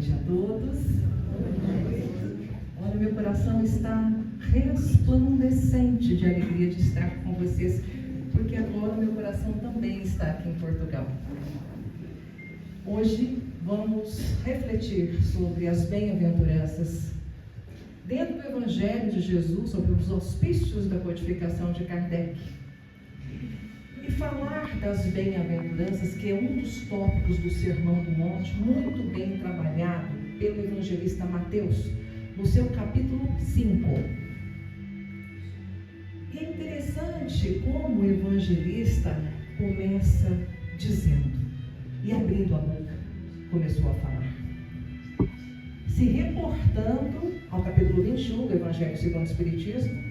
noite a todos. Olha, meu coração está resplandecente de alegria de estar com vocês, porque agora meu coração também está aqui em Portugal. Hoje vamos refletir sobre as bem-aventuranças. Dentro do Evangelho de Jesus, sobre os auspícios da codificação de Kardec. E falar das bem-aventuranças, que é um dos tópicos do Sermão do Monte, muito bem trabalhado pelo evangelista Mateus, no seu capítulo 5. E é interessante como o evangelista começa dizendo, e abrindo a boca, começou a falar. Se reportando ao capítulo 21 do Evangelho segundo o Espiritismo,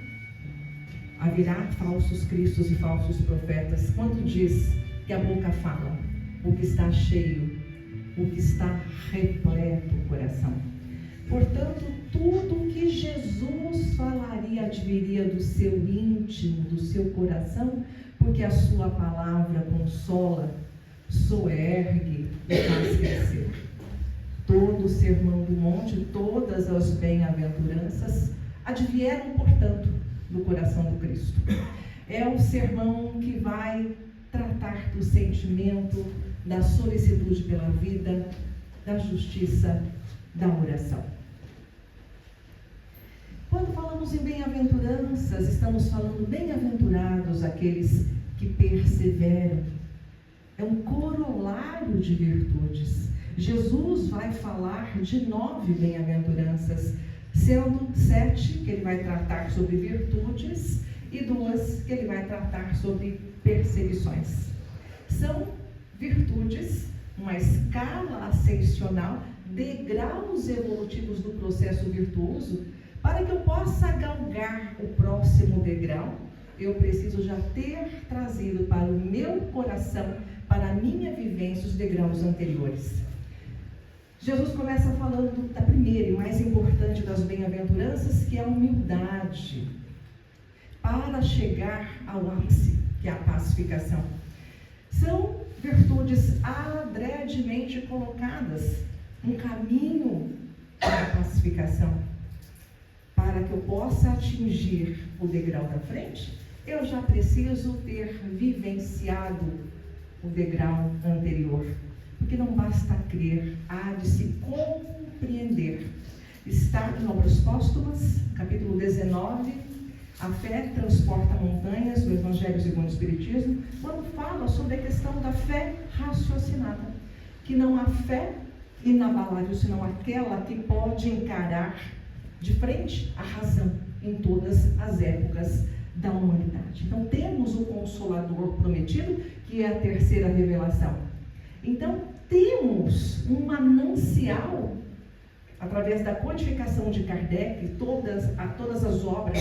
haverá falsos cristos e falsos profetas, quando diz que a boca fala, o que está cheio, o que está repleto o coração. Portanto, tudo que Jesus falaria adviria do seu íntimo, do seu coração, porque a sua palavra consola, soergue e faz crescer. Todo o Sermão do Monte, todas as bem-aventuranças advieram, portanto, do coração do Cristo. É um sermão que vai tratar do sentimento, da solicitude pela vida, da justiça, da oração. Quando falamos em bem-aventuranças, estamos falando bem-aventurados aqueles que perseveram. É um corolário de virtudes. Jesus vai falar de 9 bem-aventuranças, sendo 7 que ele vai tratar sobre virtudes e 2 que ele vai tratar sobre perseguições. São virtudes, uma escala ascensional, degraus evolutivos do processo virtuoso. Para que eu possa galgar o próximo degrau, eu preciso já ter trazido para o meu coração, para a minha vivência, os degraus anteriores. Jesus começa falando da primeira e mais importante das bem-aventuranças, que é a humildade, para chegar ao ápice, que é a pacificação. São virtudes adredemente colocadas, um caminho para a pacificação. Para que eu possa atingir o degrau da frente, eu já preciso ter vivenciado o degrau anterior. Porque não basta crer, há de se compreender. Está em Obras Póstumas, capítulo 19, a fé transporta montanhas, do Evangelho segundo o Espiritismo, quando fala sobre a questão da fé raciocinada. Que não há fé inabalável, senão aquela que pode encarar de frente a razão em todas as épocas da humanidade. Então temos o Consolador prometido, que é a terceira revelação. Então, temos um manancial, através da codificação de Kardec, todas as obras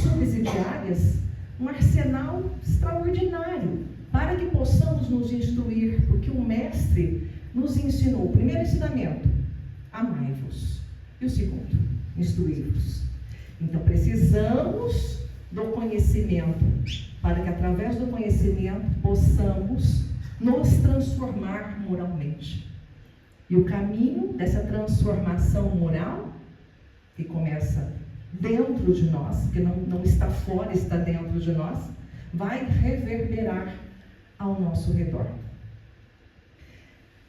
subsidiárias, um arsenal extraordinário, para que possamos nos instruir, porque o Mestre nos ensinou, o primeiro ensinamento, amai-vos, e o segundo, instruí-vos. Então, precisamos do conhecimento, para que através do conhecimento possamos nos transformar moralmente. E o caminho dessa transformação moral, que começa dentro de nós, que não está fora, está dentro de nós, vai reverberar ao nosso redor.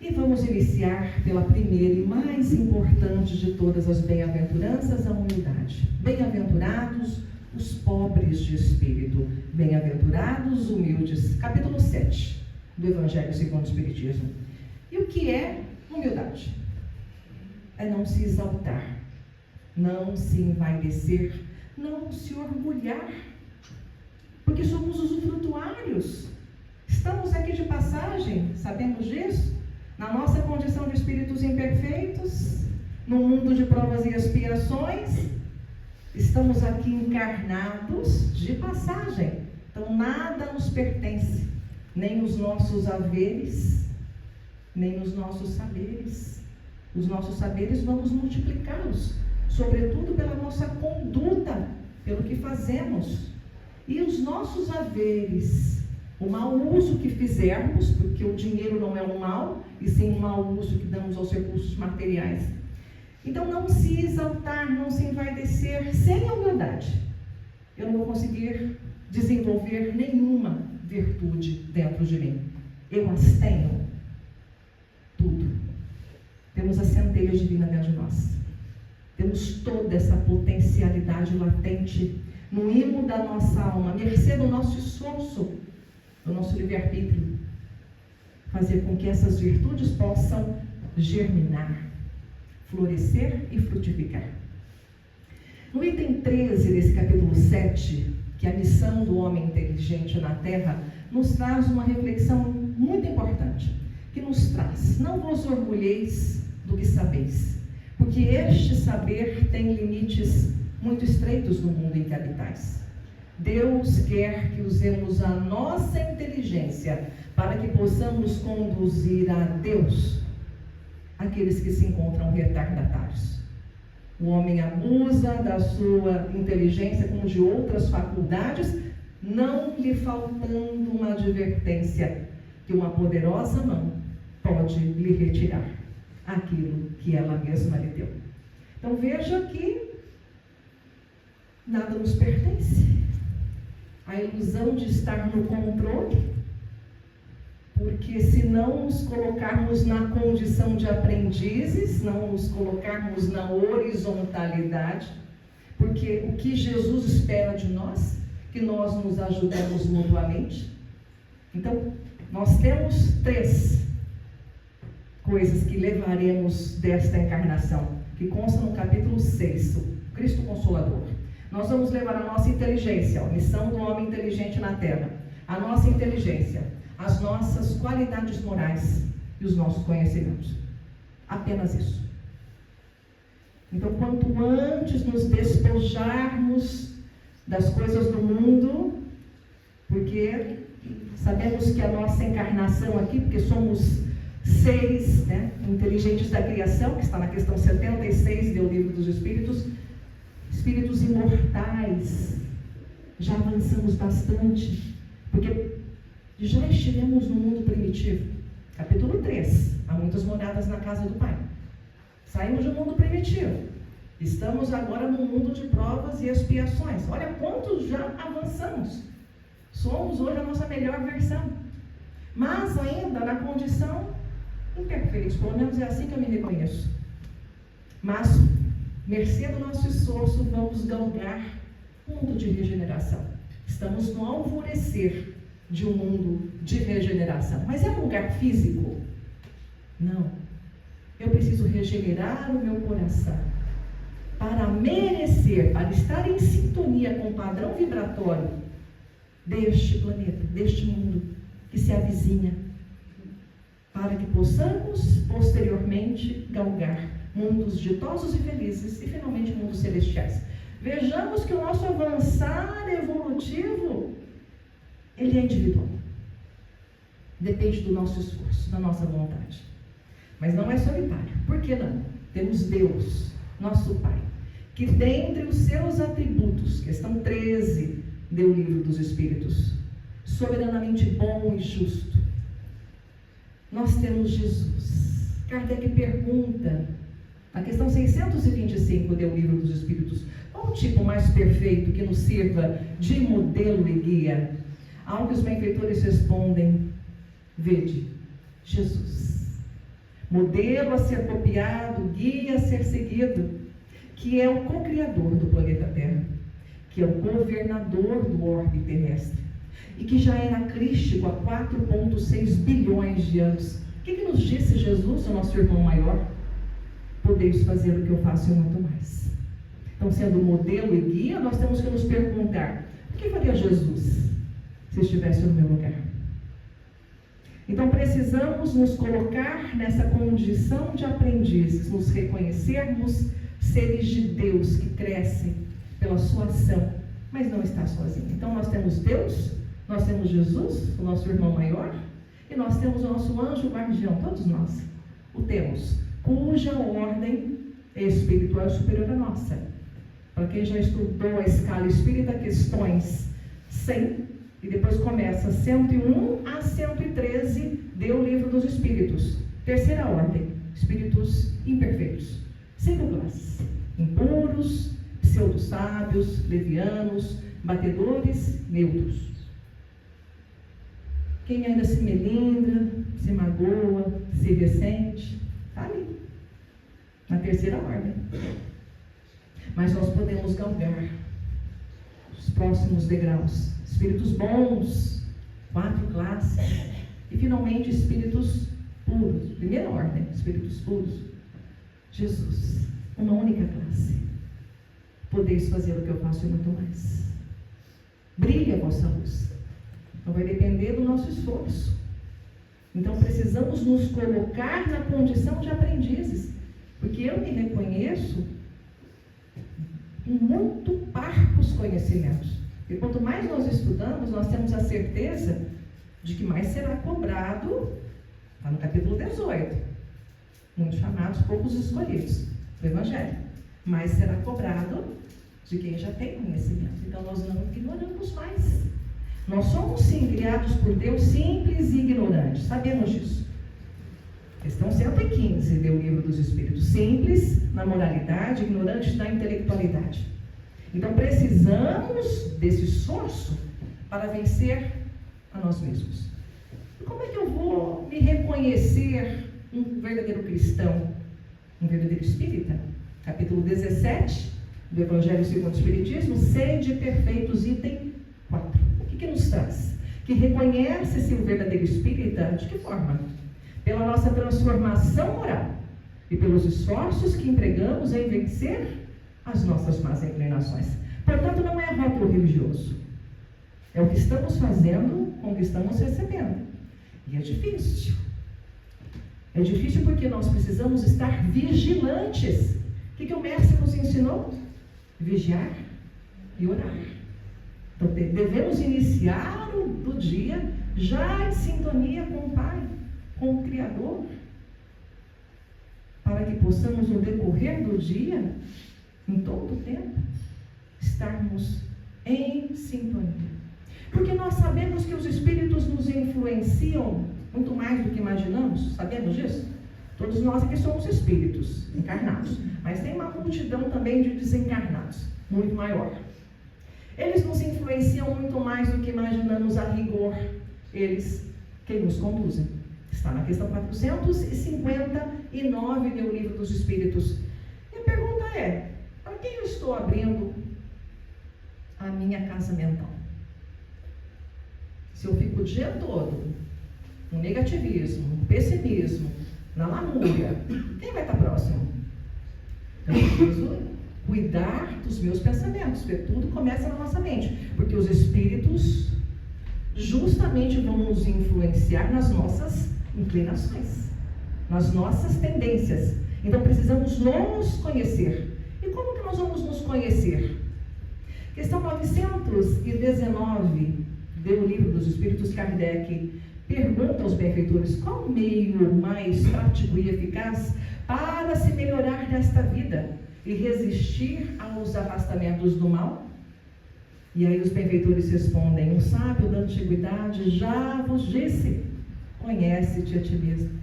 E vamos iniciar pela primeira e mais importante de todas as bem-aventuranças, a humildade. Bem-aventurados os pobres de espírito, bem-aventurados os humildes. Capítulo 7. Do Evangelho segundo o Espiritismo. E o que é humildade? É não se exaltar, não se envaidecer, não se orgulhar, porque somos usufrutuários. Estamos aqui de passagem, sabemos disso? Na nossa condição de espíritos imperfeitos, no mundo de provas e expiações, estamos aqui encarnados de passagem. Então nada nos pertence. Nem os nossos haveres, nem os nossos saberes. Os nossos saberes vamos multiplicá-los, sobretudo pela nossa conduta, pelo que fazemos. E os nossos haveres, o mau uso que fizermos, porque o dinheiro não é um mal, e sim um mau uso que damos aos recursos materiais. Então, não se exaltar, não se envaidecer sem a humildade. Eu não vou conseguir desenvolver nenhuma virtude dentro de mim. Eu as tenho. Tudo. Temos a centelha divina dentro de nós. Temos toda essa potencialidade latente no imo da nossa alma, mercê do nosso esforço, do nosso livre-arbítrio, fazer com que essas virtudes possam germinar, florescer e frutificar. No item 13 desse capítulo 7, que é a missão do homem inteligente na terra, nos traz uma reflexão muito importante, que nos traz: não vos orgulheis do que sabeis, porque este saber tem limites muito estreitos no mundo em que habitais. Deus quer que usemos a nossa inteligência para que possamos conduzir a Deus aqueles que se encontram retardatários. O homem abusa da sua inteligência como de outras faculdades, não lhe faltando uma advertência que uma poderosa mão pode lhe retirar aquilo que ela mesma lhe deu. Então veja que nada nos pertence. A ilusão de estar no controle, porque se não nos colocarmos na condição de aprendizes, não nos colocarmos na horizontalidade, porque o que Jesus espera de nós, que nós nos ajudemos mutuamente. Então, nós temos 3 coisas que levaremos desta encarnação, que consta no capítulo 6, o Cristo Consolador. Nós vamos levar a nossa inteligência, a missão do homem inteligente na Terra, a nossa inteligência, as nossas qualidades morais e os nossos conhecimentos. Apenas isso. Então, quanto antes nos despojarmos das coisas do mundo, porque sabemos que a nossa encarnação aqui, porque somos seres, inteligentes da criação, que está na questão 76 do Livro dos Espíritos, espíritos imortais, já avançamos bastante, porque já estivemos no mundo primitivo. Capítulo 3, há muitas moradas na casa do Pai. Saímos do mundo primitivo, estamos agora no mundo de provas e expiações. Olha quantos já avançamos. Somos hoje a nossa melhor versão, mas ainda na condição imperfeita, pelo menos é assim que eu me reconheço. Mas, mercê do nosso esforço, vamos galgar um mundo de regeneração. Estamos no alvorecer de um mundo de regeneração. Mas é um lugar físico? Não. Eu preciso regenerar o meu coração para merecer, para estar em sintonia com o padrão vibratório deste planeta, deste mundo que se avizinha, para que possamos posteriormente galgar mundos ditosos e felizes e finalmente mundos celestiais. Vejamos que o nosso avançar evolutivo, ele é individual. Depende do nosso esforço, da nossa vontade. Mas não é solitário. Por que não? Temos Deus, nosso Pai, que dentre os seus atributos, questão 13 do Livro dos Espíritos, soberanamente bom e justo, nós temos Jesus. Kardec pergunta, a questão 625 do Livro dos Espíritos, qual o tipo mais perfeito que nos sirva de modelo e guia? Ao que os benfeitores respondem: vede, Jesus. Modelo a ser copiado, guia a ser seguido, que é o co-criador do planeta Terra, que é o governador do orbe terrestre, e que já era crístico há 4,6 bilhões de anos. O que nos disse Jesus, o nosso irmão maior? Podeis fazer o que eu faço e muito mais. Então, sendo modelo e guia, nós temos que nos perguntar: o que faria Jesus se estivesse no meu lugar? Então, precisamos nos colocar nessa condição de aprendizes, nos reconhecermos seres de Deus que crescem pela sua ação, mas não está sozinho. Então, nós temos Deus, nós temos Jesus, o nosso irmão maior, e nós temos o nosso anjo guardião, todos nós o temos, cuja ordem espiritual é superior à nossa. Para quem já estudou a escala espírita, questões 100, e depois começa 101 a 113 do Livro dos Espíritos. Terceira ordem, espíritos imperfeitos, 5 classes: impuros, pseudo-sábios, levianos, batedores, neutros. Quem ainda se melindra, se magoa, se ressente, está ali, na terceira ordem. Mas nós podemos galgar os próximos degraus: espíritos bons, 4 classes, e finalmente espíritos puros. Primeira ordem, espíritos puros. Jesus, uma única classe. Podeis fazer o que eu faço e muito mais. Brilhe a vossa luz. Não vai depender do nosso esforço. Então precisamos nos colocar na condição de aprendizes, porque eu me reconheço em muito parcos conhecimentos. E quanto mais nós estudamos, nós temos a certeza de que mais será cobrado. Está no capítulo 18. Muitos chamados, poucos escolhidos do Evangelho. Mais será cobrado de quem já tem conhecimento. Então nós não ignoramos mais. Nós somos sim criados por Deus simples e ignorantes. Sabemos disso. Questão 115 do Livro dos Espíritos. Simples na moralidade, ignorantes na intelectualidade. Então precisamos desse esforço para vencer a nós mesmos. E como é que eu vou me reconhecer um verdadeiro cristão, um verdadeiro espírita? Capítulo 17 do Evangelho segundo o Espiritismo, sede perfeitos, item 4. O que nos traz? Que reconhece-se o verdadeiro espírita de que forma? Pela nossa transformação moral e pelos esforços que empregamos em vencer as nossas más inclinações. Portanto, não é rótulo religioso. É o que estamos fazendo com o que estamos recebendo. E é difícil. É difícil porque nós precisamos estar vigilantes. O que o mestre nos ensinou? Vigiar e orar. Então, devemos iniciar o dia já em sintonia com o Pai, com o Criador, para que possamos, no decorrer do dia, em todo o tempo, estarmos em sintonia. Porque nós sabemos que os espíritos nos influenciam muito mais do que imaginamos. Sabemos disso? Todos nós aqui somos espíritos encarnados, mas tem uma multidão também de desencarnados, muito maior. Eles nos influenciam muito mais do que imaginamos a rigor. Eles quem nos conduzem. Está na questão 459 do Livro dos Espíritos. E a pergunta é: para quem eu estou abrindo a minha casa mental? Se eu fico o dia todo no negativismo, no pessimismo, na lamúria, quem vai estar próximo? Então eu preciso cuidar dos meus pensamentos, porque tudo começa na nossa mente, porque os espíritos justamente vão nos influenciar nas nossas inclinações, nas nossas tendências. Então precisamos nos conhecer. E como que nós vamos nos conhecer? Questão 919 do Livro dos Espíritos, Kardec pergunta aos benfeitores: qual o meio mais prático e eficaz para se melhorar nesta vida e resistir aos arrastamentos do mal? E aí os benfeitores respondem: um sábio da antiguidade já vos disse, conhece-te a ti mesmo.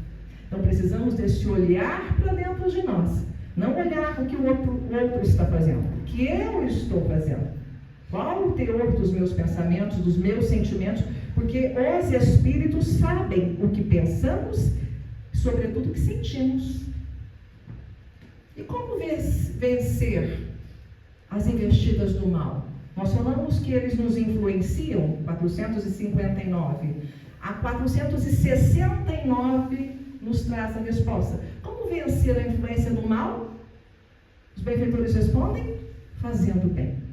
Então precisamos desse olhar para dentro de nós, não olhar o que o outro está fazendo, o que eu estou fazendo. Qual o teor dos meus pensamentos, dos meus sentimentos? Porque os espíritos sabem o que pensamos, sobretudo o que sentimos. E como vencer as investidas do mal? Nós falamos que eles nos influenciam, 459. A 469 nos traz a resposta. Como vencer a influência do mal? Os benfeitores respondem: fazendo bem.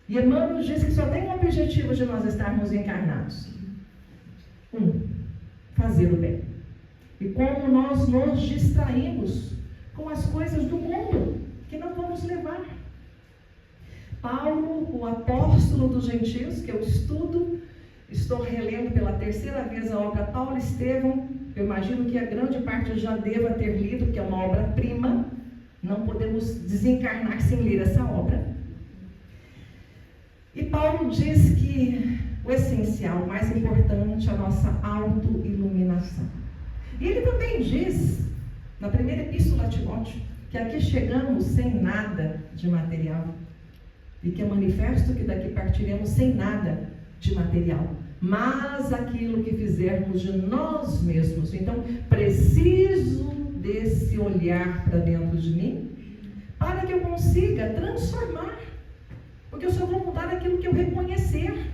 E Emmanuel diz que só tem um objetivo de nós estarmos encarnados: fazer o bem. E como nós nos distraímos com as coisas do mundo que não vamos levar. Paulo, o apóstolo dos gentios, que eu estou relendo pela 3ª vez a obra Paulo Estevão. Eu imagino que a grande parte já deva ter lido, porque é uma obra-prima. Não podemos desencarnar sem ler essa obra. E Paulo diz que o essencial, o mais importante, é a nossa autoiluminação. E ele também diz, na primeira epístola a Timóteo, que aqui chegamos sem nada de material. E que é manifesto que daqui partiremos sem nada de material. Mas aquilo que fizermos de nós mesmos. Então, preciso desse olhar para dentro de mim, para que eu consiga transformar. Porque eu só vou mudar aquilo que eu reconhecer.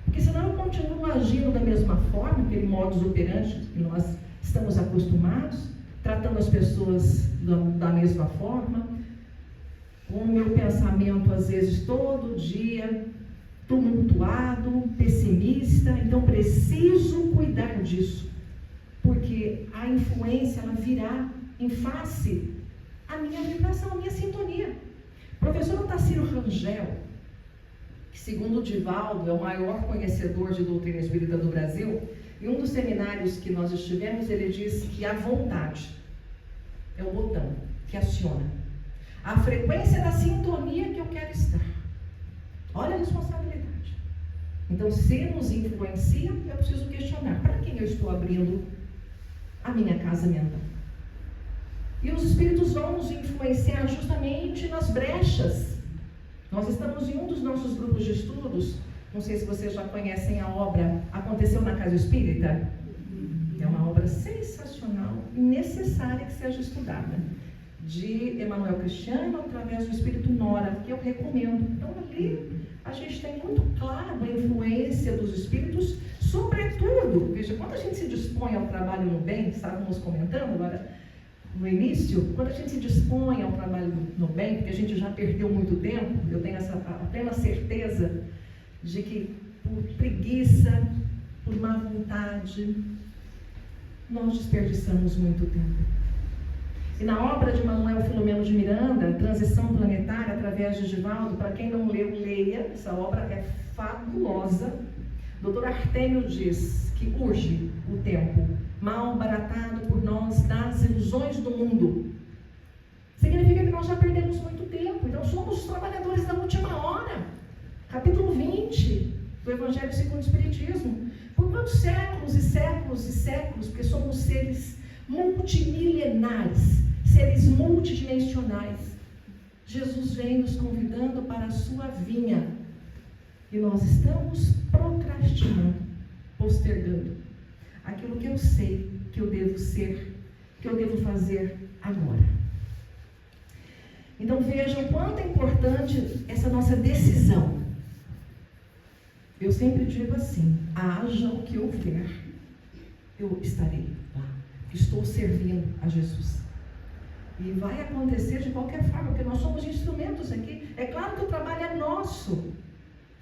Porque senão eu continuo agindo da mesma forma, aquele modus operandi que nós estamos acostumados, tratando as pessoas da mesma forma, com o meu pensamento às vezes todo dia tumultuado, pessimista. Então preciso cuidar disso, porque a influência ela virá em face à minha vibração, à minha sintonia. O professor Otacílio Rangel, que segundo o Divaldo é o maior conhecedor de doutrina espírita do Brasil, em um dos seminários que nós estivemos, ele diz que a vontade é o botão que aciona a frequência da sintonia que eu quero estar. Olha a responsabilidade. Então, se nos influencia, eu preciso questionar: para quem eu estou abrindo a minha casa mental? E os espíritos vão nos influenciar justamente nas brechas. Nós estamos em um dos nossos grupos de estudos, não sei se vocês já conhecem a obra Aconteceu na Casa Espírita. É uma obra sensacional e necessária que seja estudada, de Emmanuel Cristiano, através do Espírito Nora, que eu recomendo. Então ali a gente tem muito claro a influência dos espíritos, sobretudo, veja, quando a gente se dispõe ao trabalho no bem, estávamos comentando agora no início, quando a gente se dispõe ao trabalho no bem, porque a gente já perdeu muito tempo, eu tenho essa plena certeza de que por preguiça, por má vontade, nós desperdiçamos muito tempo. E na obra de Manuel Filomeno de Miranda, Transição Planetária, através de Divaldo, para quem não leu, leia, essa obra é fabulosa. Dr. Artêmio diz que urge o tempo, mal baratado por nós das ilusões do mundo. Significa que nós já perdemos muito tempo, então somos os trabalhadores da última hora. Capítulo 20 do Evangelho segundo o Espiritismo. Por quantos séculos e séculos e séculos, porque somos seres multimilenares, seres multidimensionais, Jesus vem nos convidando para a sua vinha, e nós estamos procrastinando, postergando aquilo que eu sei que eu devo ser, que eu devo fazer agora. Então vejam o quanto é importante essa nossa decisão. Eu sempre digo assim: haja o que houver, eu estarei lá. Estou servindo a Jesus. E vai acontecer de qualquer forma, porque nós somos instrumentos aqui. É claro que o trabalho é nosso.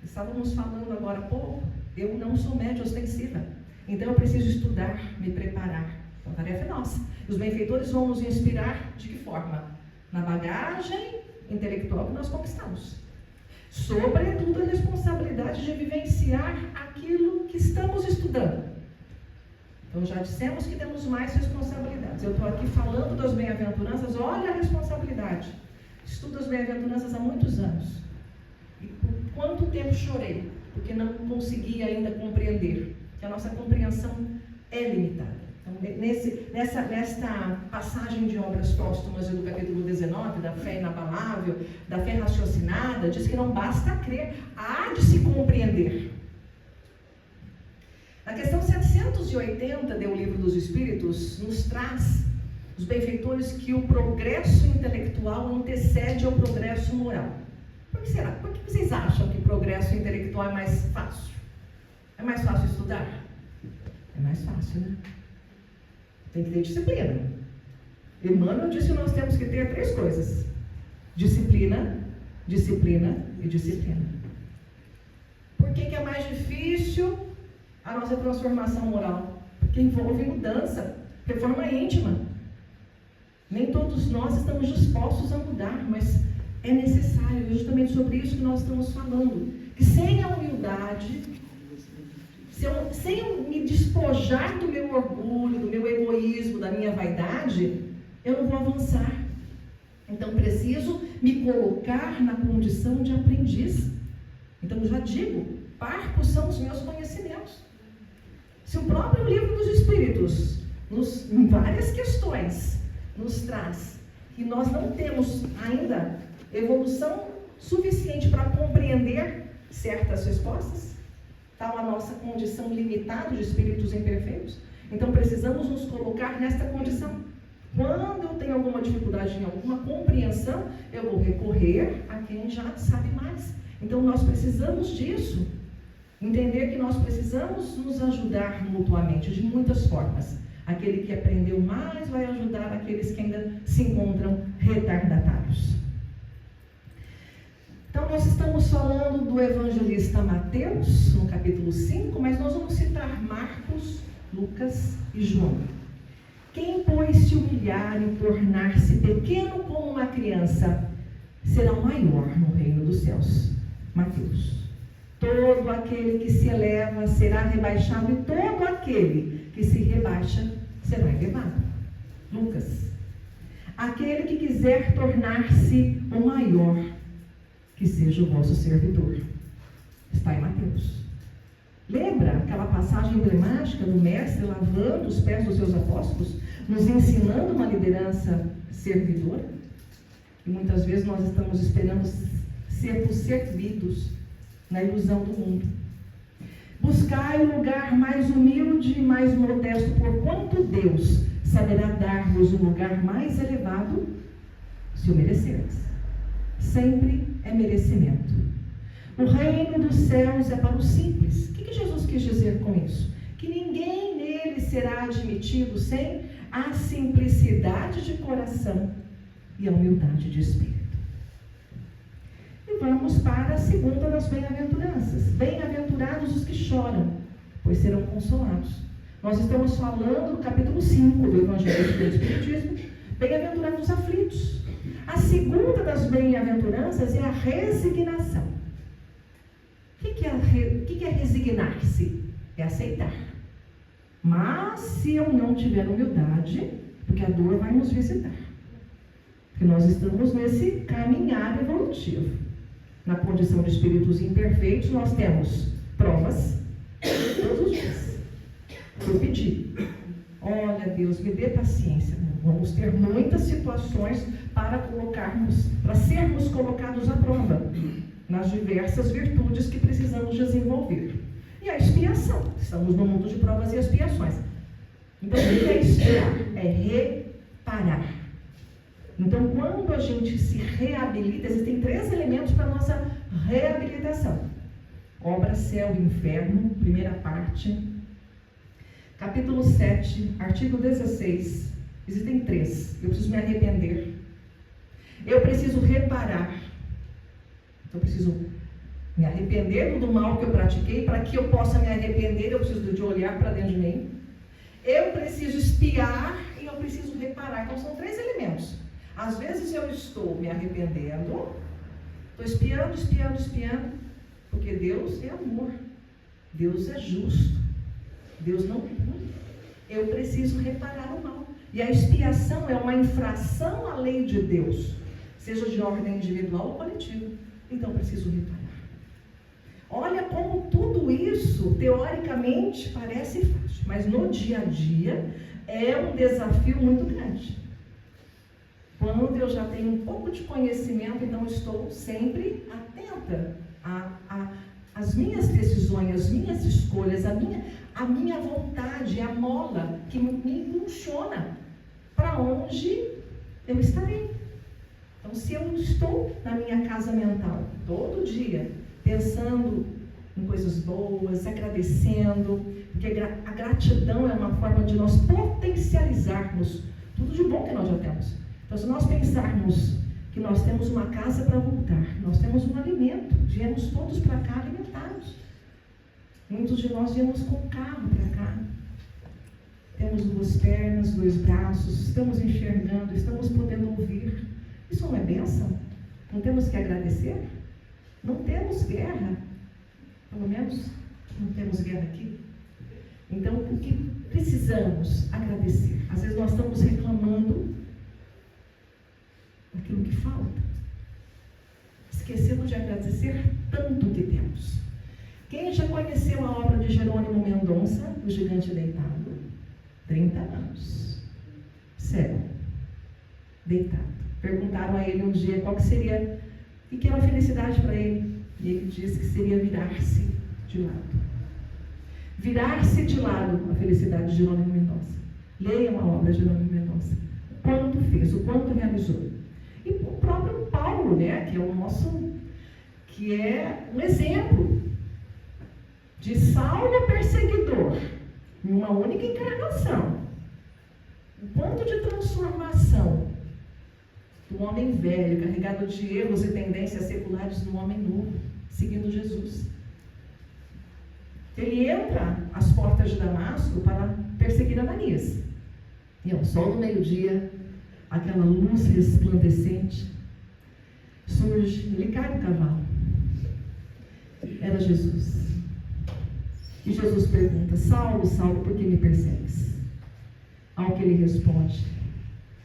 Estávamos falando agora há pouco, eu não sou média ostensiva. Então eu preciso estudar, me preparar. Então a tarefa é nossa. Os benfeitores vão nos inspirar de que forma? Na bagagem intelectual que nós conquistamos. Sobretudo a responsabilidade de vivenciar aquilo que estamos estudando. Então já dissemos que temos mais responsabilidades. Eu estou aqui falando das bem-aventuranças, olha a responsabilidade. Estudo as bem-aventuranças há muitos anos. E por quanto tempo chorei, porque não conseguia ainda compreender, que a nossa compreensão é limitada. Então, nesta passagem de obras póstumas do capítulo 19, da fé inabalável, da fé raciocinada, diz que não basta crer, há de se compreender. Na questão 780 do Livro dos Espíritos, nos traz os benfeitores que o progresso intelectual antecede ao progresso moral. Por que será? Por que vocês acham que o progresso intelectual é mais fácil? É mais fácil estudar? É mais fácil, né? Tem que ter disciplina. Emmanuel disse que nós temos que ter 3 coisas: disciplina, disciplina e disciplina. Por que é mais difícil a nossa transformação moral? Porque envolve mudança, reforma íntima. Nem todos nós estamos dispostos a mudar, mas é necessário. É justamente sobre isso que nós estamos falando. Que sem a humildade, sem eu me despojar do meu orgulho, do meu egoísmo, da minha vaidade, eu não vou avançar. Então preciso me colocar na condição de aprendiz. Então já digo, parcos são os meus conhecimentos. Se o próprio Livro dos Espíritos em várias questões, nos traz que nós não temos ainda evolução suficiente para compreender certas respostas, tal a nossa condição limitada de espíritos imperfeitos. Então precisamos nos colocar nesta condição. Quando eu tenho alguma dificuldade em alguma compreensão, eu vou recorrer a quem já sabe mais. Então nós precisamos disso, entender que nós precisamos nos ajudar mutuamente, de muitas formas. Aquele que aprendeu mais vai ajudar aqueles que ainda se encontram retardatários. Então nós estamos falando do evangelista Mateus, no capítulo 5, mas nós vamos citar Marcos, Lucas e João. Quem, pois, se humilhar e tornar-se pequeno como uma criança, será o maior no reino dos céus. Mateus. Todo aquele que se eleva será rebaixado, e todo aquele que se rebaixa será elevado. Lucas. Aquele que quiser tornar-se o maior, que seja o vosso servidor. Está em Mateus. Lembra aquela passagem emblemática do mestre lavando os pés dos seus apóstolos, nos ensinando uma liderança servidora? E muitas vezes nós estamos esperando sermos servidos na ilusão do mundo. Buscai o lugar mais humilde e mais modesto, porquanto Deus saberá dar-vos um lugar mais elevado, se o merecerdes. Sempre é merecimento. O reino dos céus é para os simples. O que Jesus quis dizer com isso? Que ninguém nele será admitido sem a simplicidade de coração e a humildade de espírito. E vamos para a segunda das bem-aventuranças. Bem-aventurados os que choram, pois serão consolados. Nós estamos falando do capítulo 5 do Evangelho do Espiritismo. Bem-aventurados os aflitos. A segunda das bem-aventuranças é a resignação. O que é resignar-se? É aceitar. Mas se eu não tiver humildade, porque a dor vai nos visitar. Porque nós estamos nesse caminhar evolutivo. Na condição de espíritos imperfeitos, nós temos provas todos os dias. Eu pedi, olha Deus, me dê paciência. Vamos ter muitas situações para sermos colocados à prova nas diversas virtudes que precisamos desenvolver. E a expiação. Estamos no mundo de provas e expiações. Então, o que é expiar? É reparar. Então, quando a gente se reabilita, existem 3 elementos para a nossa reabilitação. Obra, céu e inferno, primeira parte. Capítulo 7, artigo 16. Existem 3. Eu preciso me arrepender. Eu preciso reparar. Eu preciso me arrepender do mal que eu pratiquei. Para que eu possa me arrepender, eu preciso de olhar para dentro de mim. Eu preciso espiar e eu preciso reparar. Então, são 3 elementos. Às vezes eu estou me arrependendo, estou espiando, porque Deus é amor, Deus é justo, Deus não pune. Eu preciso reparar o mal. E a expiação é uma infração à lei de Deus, seja de ordem individual ou coletiva. Então eu preciso reparar. Olha como tudo isso, teoricamente, parece fácil, mas no dia a dia é um desafio muito grande. Quando eu já tenho um pouco de conhecimento, então estou sempre atenta às minhas decisões, às minhas escolhas, a minha vontade, a mola que me impulsiona para onde eu estarei. Então, se eu estou na minha casa mental todo dia, pensando em coisas boas, agradecendo, porque a gratidão é uma forma de nós potencializarmos tudo de bom que nós já temos. Então, se nós pensarmos que nós temos uma casa para voltar, nós temos um alimento, viemos todos para cá alimentados. Muitos de nós viemos com carro para cá. Temos 2 pernas, 2 braços, estamos enxergando, estamos podendo ouvir. Isso não é bênção? Não temos que agradecer? Não temos guerra. Pelo menos não temos guerra aqui. Então, o que precisamos? Agradecer. Às vezes nós estamos reclamando daquilo que falta, esquecendo de agradecer tanto que temos. Quem já conheceu a obra de Jerônimo Mendonça, O Gigante Deitado? 30 anos. Cego. Deitado. Perguntaram a ele um dia qual que seria, o que era a felicidade para ele. E ele disse que seria virar-se de lado. Virar-se de lado a felicidade de Jerônimo Mendonça. Leiam a obra de Jerônimo Mendonça. O quanto fez, o quanto realizou. E o próprio Paulo, né, que é um exemplo de Saulo perseguidor, em uma única encarnação. O quanto de transformação do homem velho, carregado de erros e tendências seculares, no homem novo, seguindo Jesus. Ele entra às portas de Damasco para perseguir Ananias. E ao sol do meio-dia, aquela luz resplandecente surge, ele cai do cavalo. Era Jesus. E Jesus pergunta: Saulo, Saulo, por que me persegues? Ao que ele responde: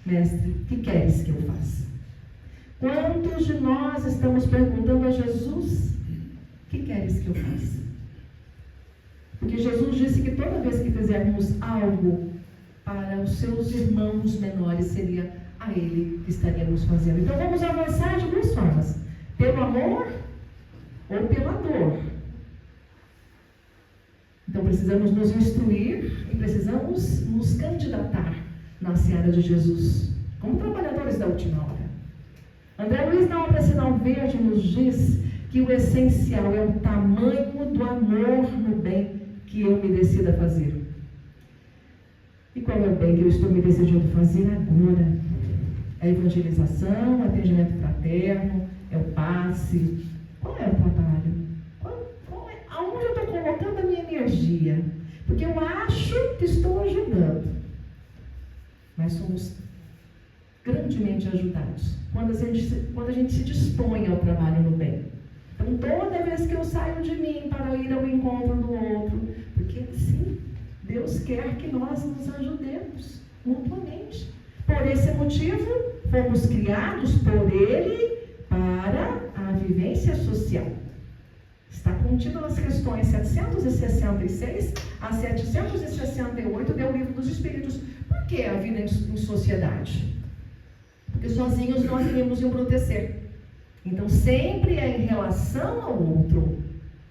Mestre, o que queres que eu faça? Quantos de nós estamos perguntando a Jesus: o que queres que eu faça? Porque Jesus disse que toda vez que fizermos algo para os seus irmãos menores, seria a Ele que estaríamos fazendo. Então vamos avançar de duas formas: pelo amor ou pela dor. Então precisamos nos instruir e precisamos nos candidatar na seara de Jesus, como trabalhadores da última hora. André Luiz, na obra Sinal Verde, nos diz que o essencial é o tamanho do amor no bem que eu me decido a fazer. E qual é o bem que eu estou me decidindo fazer agora? É a evangelização, o atendimento fraterno, é o passe. Qual é o trabalho? Aonde eu estou colocando a minha energia? Porque eu acho que estou ajudando. Mas somos grandemente ajudados quando a gente se dispõe ao trabalho no bem. Então, toda vez que eu saio de mim para ir ao encontro do outro, porque assim, Deus quer que nós nos ajudemos mutuamente. Por esse motivo, fomos criados por Ele para a vivência social. Está contido nas questões 766 a 768 do Livro dos Espíritos. Por que a vida em sociedade? Porque sozinhos nós iremos embruttecer. Então sempre é em relação ao outro.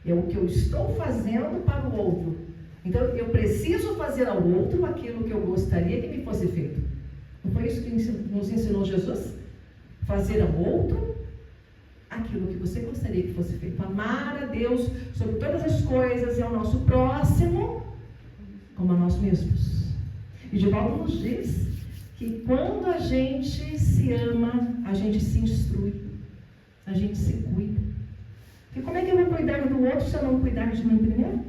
É o que eu estou fazendo para o outro. Então eu preciso fazer ao outro aquilo que eu gostaria que me fosse feito. Não foi isso que nos ensinou Jesus? Fazer ao outro aquilo que você gostaria que fosse feito. Amar a Deus sobre todas as coisas e ao nosso próximo como a nós mesmos. E Divaldo nos diz que quando a gente se ama, a gente se instrui, a gente se cuida. E como é que eu vou cuidar do outro se eu não cuidar de mim primeiro?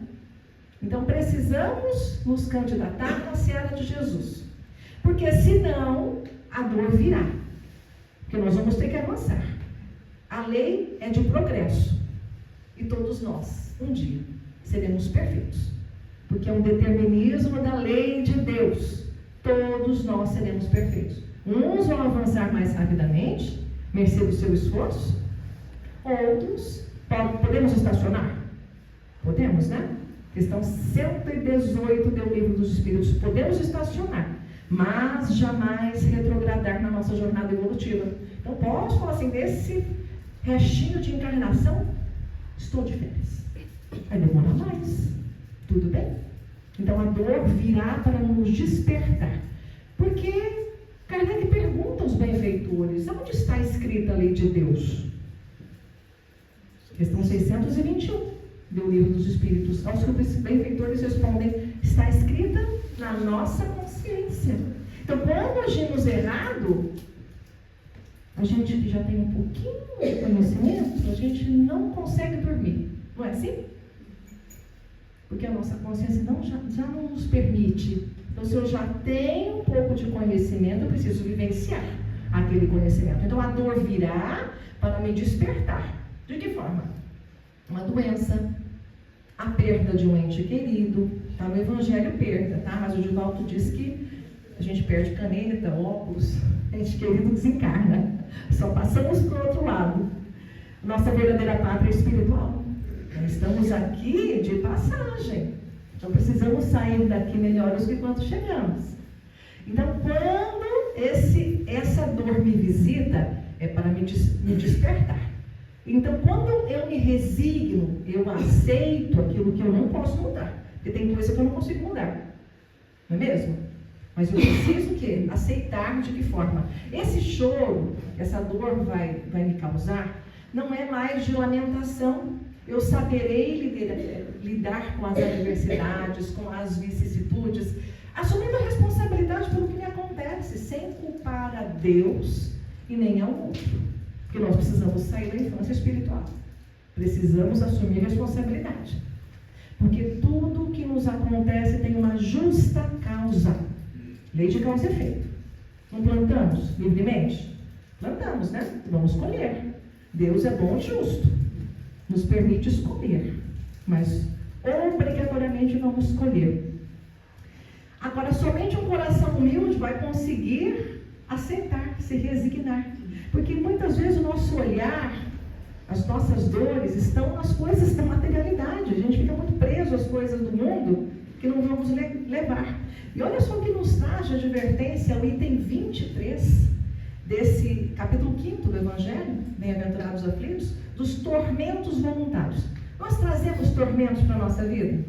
Então precisamos nos candidatar na seara de Jesus. Porque senão a dor virá. Porque nós vamos ter que avançar. A lei é de progresso. E todos nós, um dia, seremos perfeitos. Porque é um determinismo da lei de Deus. Todos nós seremos perfeitos. Uns vão avançar mais rapidamente, mercê do seu esforço. Outros, podemos estacionar? Podemos, né? Questão 118 do Livro dos Espíritos. Podemos estacionar, mas jamais retrogradar na nossa jornada evolutiva. Então, posso falar assim, desse restinho de encarnação, estou de férias. Vai demorar mais. Tudo bem? Então, a dor virá para nos despertar. Porque Kardec pergunta aos benfeitores, onde está escrita a lei de Deus? Questão 621 do Livro dos Espíritos. Aos que os benfeitores respondem, está escrita na nossa consciência. Então, quando agimos errado, a gente que já tem um pouquinho de conhecimento, a gente não consegue dormir. Não é assim? Porque a nossa consciência já não nos permite. Então, se eu já tenho um pouco de conhecimento, eu preciso vivenciar aquele conhecimento. Então, a dor virá para me despertar. De que forma? Uma doença, a perda de um ente querido. Tá no Evangelho perda, tá? Mas o Divaldo diz que a gente perde caneta, óculos, ente querido desencarna. Só passamos para o outro lado. Nossa verdadeira pátria é espiritual. Nós estamos aqui de passagem. Então precisamos sair daqui melhores do que quando chegamos. Então quando essa dor me visita, é para me despertar. Então quando eu me resigno, eu aceito aquilo que eu não posso mudar. Porque tem coisa que eu não consigo mudar. Não é mesmo? Mas eu preciso o quê? Aceitar de que forma? Esse choro, essa dor vai me causar, não é mais de lamentação. Eu saberei lidar com as adversidades, com as vicissitudes, assumindo a responsabilidade pelo que me acontece, sem culpar a Deus e nem ao outro. Porque nós precisamos sair da infância espiritual. Precisamos assumir responsabilidade. Porque tudo que nos acontece tem uma justa causa. Lei de causa e efeito. Não plantamos livremente? Plantamos, né? Vamos colher. Deus é bom e justo. Nos permite escolher. Mas obrigatoriamente vamos colher. Agora, somente um coração humilde vai conseguir aceitar, se resignar. Porque muitas vezes o nosso olhar, as nossas dores estão nas coisas da materialidade. A gente fica muito preso às coisas do mundo que não vamos levar. E olha só o que nos traz de advertência o item 23 desse capítulo 5 do Evangelho, Bem-aventurados aflitos, dos tormentos voluntários. Nós trazemos tormentos para a nossa vida?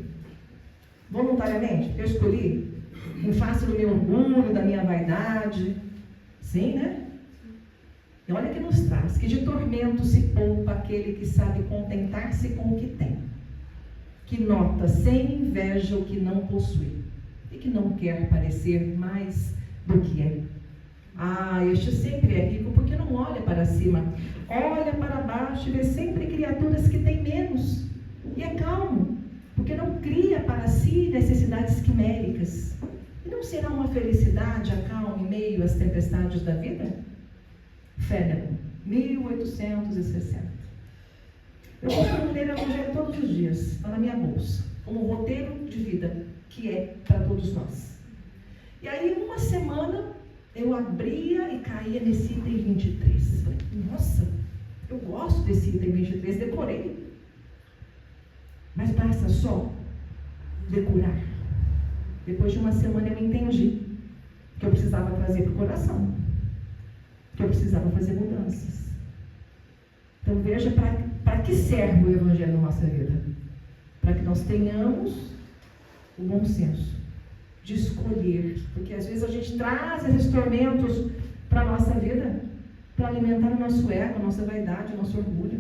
Voluntariamente? Eu escolhi? Em face do meu orgulho, da minha vaidade? Sim, né? E olha que nos traz, que de tormento se poupa aquele que sabe contentar-se com o que tem, que nota sem inveja o que não possui, e que não quer parecer mais do que é. Este sempre é rico porque não olha para cima, olha para baixo e vê sempre criaturas que têm menos, e é calmo, porque não cria para si necessidades quiméricas. E não será uma felicidade a calma em meio às tempestades da vida? Fénelon, 1860. Eu costumo ler o Evangelho todos os dias, está na minha bolsa, como um roteiro de vida que é para todos nós. E aí, uma semana, eu abria e caía nesse item 23. Falei, nossa, eu gosto desse item 23, decorei. Mas basta só decorar. Depois de uma semana eu entendi que eu precisava trazer para o coração, que eu precisava fazer mudanças. Então veja para que serve o Evangelho na nossa vida. Para que nós tenhamos o bom senso de escolher, porque às vezes a gente traz esses tormentos para a nossa vida para alimentar o nosso ego, a nossa vaidade, o nosso orgulho.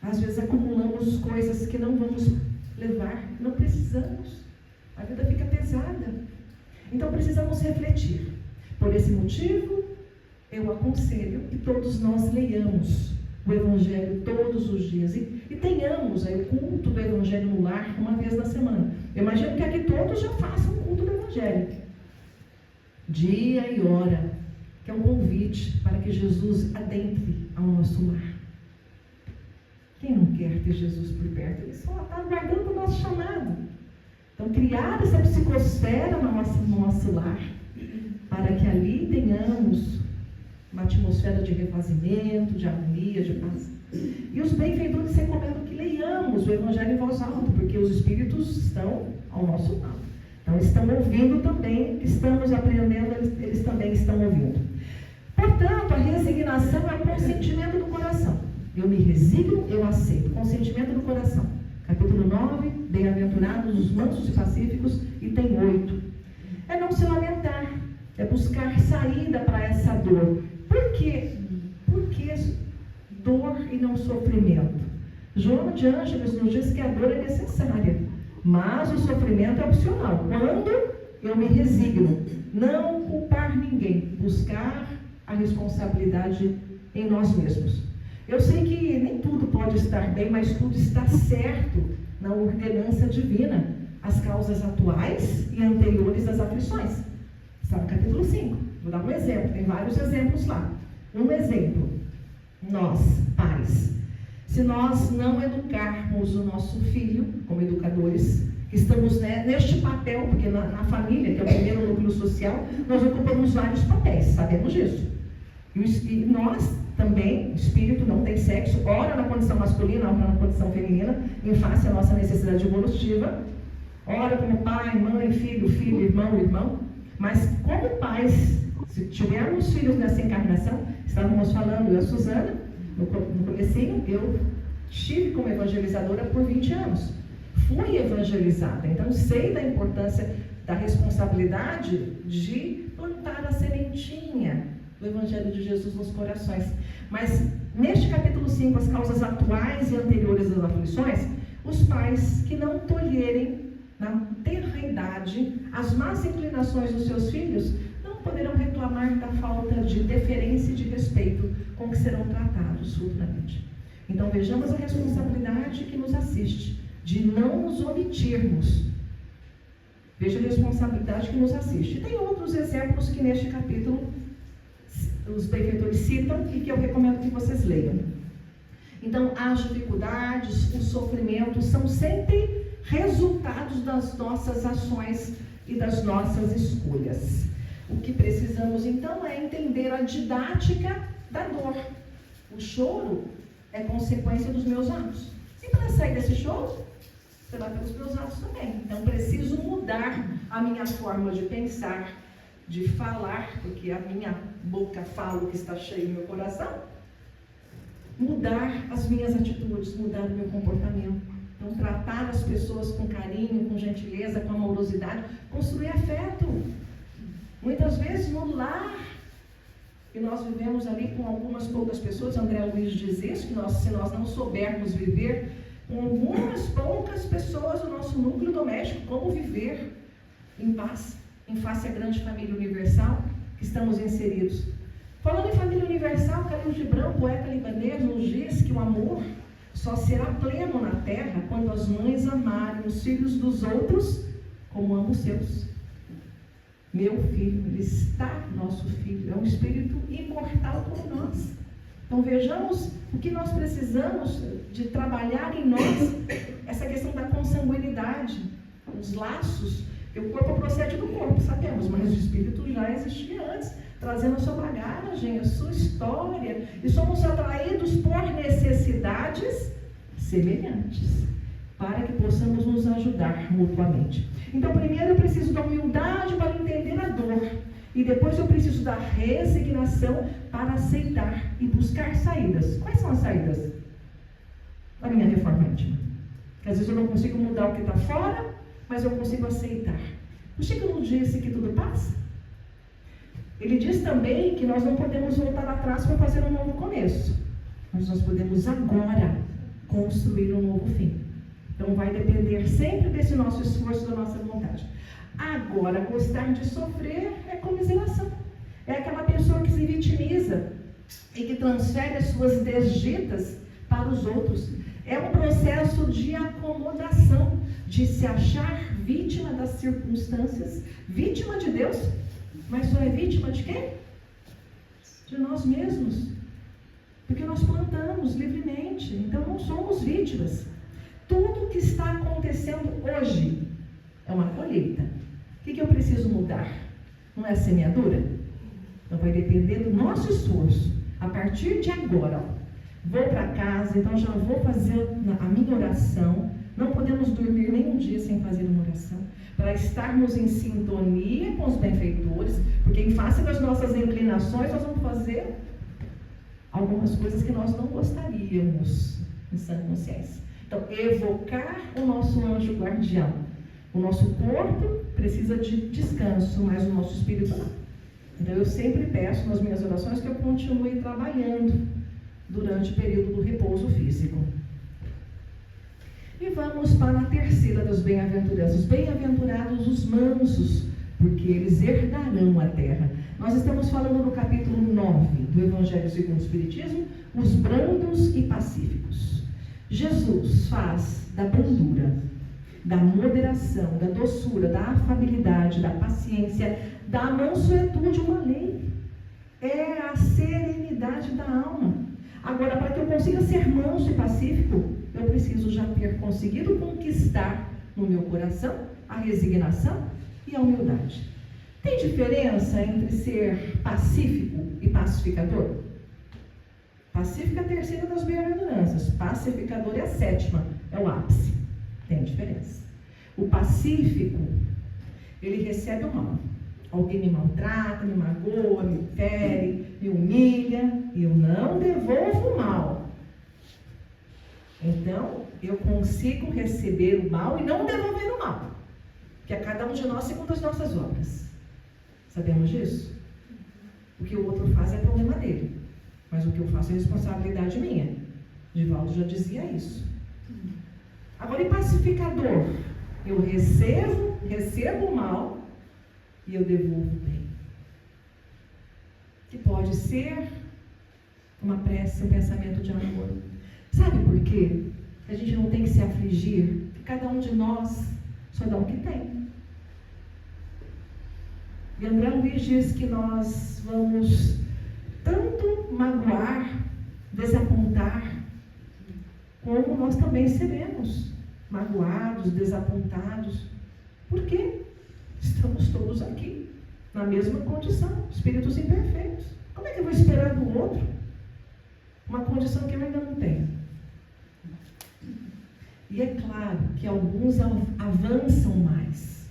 Às vezes acumulamos coisas que não vamos levar, não precisamos. A vida fica pesada. Então precisamos refletir. Por esse motivo, eu aconselho que todos nós leiamos o Evangelho todos os dias e tenhamos aí o culto do Evangelho no lar uma vez na semana. Eu imagino que aqui todos já façam o culto do Evangelho, dia e hora, que é um convite para que Jesus adentre ao nosso lar. Quem não quer ter Jesus por perto? Ele só está aguardando o nosso chamado. Então, criar essa psicosfera no nosso lar, para que ali tenhamos uma atmosfera de refazimento, de harmonia, de paz. E os benfeitores recomendam que leiamos o Evangelho em voz alta, porque os Espíritos estão ao nosso lado. Então, estão ouvindo também, estamos aprendendo, eles também estão ouvindo. Portanto, a resignação é o consentimento do coração. Eu me resigno, eu aceito. Consentimento do coração. Capítulo 9, Bem-aventurados os mansos e pacíficos, item 8. É não se lamentar, é buscar saída para essa dor. Por quê? Por que dor e não sofrimento? João de Ângeles nos diz que a dor é necessária, mas o sofrimento é opcional. Quando eu me resigno, não culpar ninguém, buscar a responsabilidade em nós mesmos. Eu sei que nem tudo pode estar bem, mas tudo está certo na ordenança divina. As causas atuais e anteriores das aflições. Está no capítulo 5. Vou dar um exemplo, tem vários exemplos lá. Um exemplo, nós, pais, se nós não educarmos o nosso filho, como educadores, que estamos neste papel, porque na família, que é o primeiro núcleo social, nós ocupamos vários papéis, sabemos disso. E nós também, o espírito não tem sexo, ora na condição masculina, ora na condição feminina, em face à nossa necessidade evolutiva, Ora como pai, mãe, filho, irmão, irmão. Mas como pais, se tivermos filhos nessa encarnação, estávamos falando, eu e a Suzana, no comecinho, eu estive como evangelizadora por 20 anos. Fui evangelizada, então sei da importância, da responsabilidade de plantar a sementinha do Evangelho de Jesus nos corações. Mas neste capítulo 5, as causas atuais e anteriores das aflições, os pais que não tolherem na tenra idade as más inclinações dos seus filhos não poderão reclamar da falta de deferência e de respeito com que serão tratados futuramente. Então vejamos a responsabilidade que nos assiste, de não nos omitirmos. Veja a responsabilidade que nos assiste. Tem outros exemplos que neste capítulo os benfeitores citam e que eu recomendo que vocês leiam. Então, as dificuldades, os sofrimentos são sempre resultados das nossas ações e das nossas escolhas. O que precisamos então é entender a didática da dor. O choro é consequência dos meus atos. E para sair desse choro, será pelos meus atos também. Então, preciso mudar a minha forma de pensar, de falar, porque a minha boca fala o que está cheio no meu coração. Mudar as minhas atitudes, mudar o meu comportamento. Então, tratar as pessoas com carinho, com gentileza, com amorosidade, construir afeto. Muitas vezes no lar, e nós vivemos ali com algumas poucas pessoas, André Luiz diz isso, que se nós não soubermos viver com algumas poucas pessoas do nosso núcleo doméstico, como viver em paz, em face à grande família universal que estamos inseridos. Falando em família universal, Khalil Gibran, poeta libanês, nos diz que o amor só será pleno na terra quando as mães amarem os filhos dos outros como amam os seus. Meu filho, ele está nosso filho, é um espírito imortal como nós. Então vejamos o que nós precisamos de trabalhar em nós, essa questão da consanguinidade, os laços. O corpo procede do corpo, sabemos, mas o espírito já existia antes, trazendo a sua bagagem, a sua história, e somos atraídos por necessidades semelhantes, para que possamos nos ajudar mutuamente. Então, primeiro eu preciso da humildade para entender a dor, e depois eu preciso da resignação para aceitar e buscar saídas. Quais são as saídas? Da minha reforma íntima. Porque às vezes eu não consigo mudar o que está fora, mas eu consigo aceitar. O Chico não disse que tudo passa? Ele diz também que nós não podemos voltar atrás para fazer um novo começo, mas nós podemos agora construir um novo fim. Então vai depender sempre desse nosso esforço, da nossa vontade. Agora, gostar de sofrer é comiseração. É aquela pessoa que se vitimiza e que transfere as suas desditas para os outros. É um processo de acomodação, de se achar vítima das circunstâncias, vítima de Deus, mas só é vítima de quem? De nós mesmos. Porque nós plantamos livremente, então não somos vítimas. Tudo que está acontecendo hoje é uma colheita. O que eu preciso mudar? Não é a semeadura? Então vai depender do nosso esforço. A partir de agora, vou para casa, então já vou fazer a minha oração. Não podemos dormir nem um dia sem fazer uma oração, para estarmos em sintonia com os benfeitores, porque em face das nossas inclinações nós vamos fazer algumas coisas que nós não gostaríamos em sã consciência. Então, evocar o nosso anjo guardião. O nosso corpo precisa de descanso, mas o nosso espírito não. Então, eu sempre peço nas minhas orações que eu continue trabalhando durante o período do repouso físico. E vamos para a terceira das bem-aventuranças. Bem-aventurados os mansos, porque eles herdarão a terra. Nós estamos falando no capítulo 9 do Evangelho segundo o Espiritismo, os brandos e pacíficos. Jesus faz da brandura, da moderação, da doçura, da afabilidade, da paciência, da mansuetude uma lei. É a serenidade da alma. Agora, para que eu consiga ser manso e pacífico, eu preciso já ter conseguido conquistar no meu coração a resignação e a humildade. Tem diferença entre ser pacífico e pacificador? Pacífico é a terceira das bem-aventuranças, pacificador é a sétima, é o ápice. Tem diferença. O pacífico, ele recebe o mal. Alguém me maltrata, me magoa, me fere, me humilha, e eu não devolvo o mal. Então, eu consigo receber o mal e não devolver o mal. Que é cada um de nós segundo as nossas obras. Sabemos disso? O que o outro faz é problema dele. Mas o que eu faço é responsabilidade minha. Divaldo já dizia isso. Agora, e pacificador? Eu recebo o mal e eu devolvo o bem. Que pode ser uma prece, um pensamento de amor. Sabe por quê? A gente não tem que se afligir, que cada um de nós só dá o que tem. E André Luiz diz que nós vamos tanto magoar, desapontar, como nós também seremos magoados, desapontados. Por quê? Estamos todos aqui, na mesma condição, espíritos imperfeitos. Como é que eu vou esperar do outro uma condição que eu ainda não tenho? E é claro que alguns avançam mais.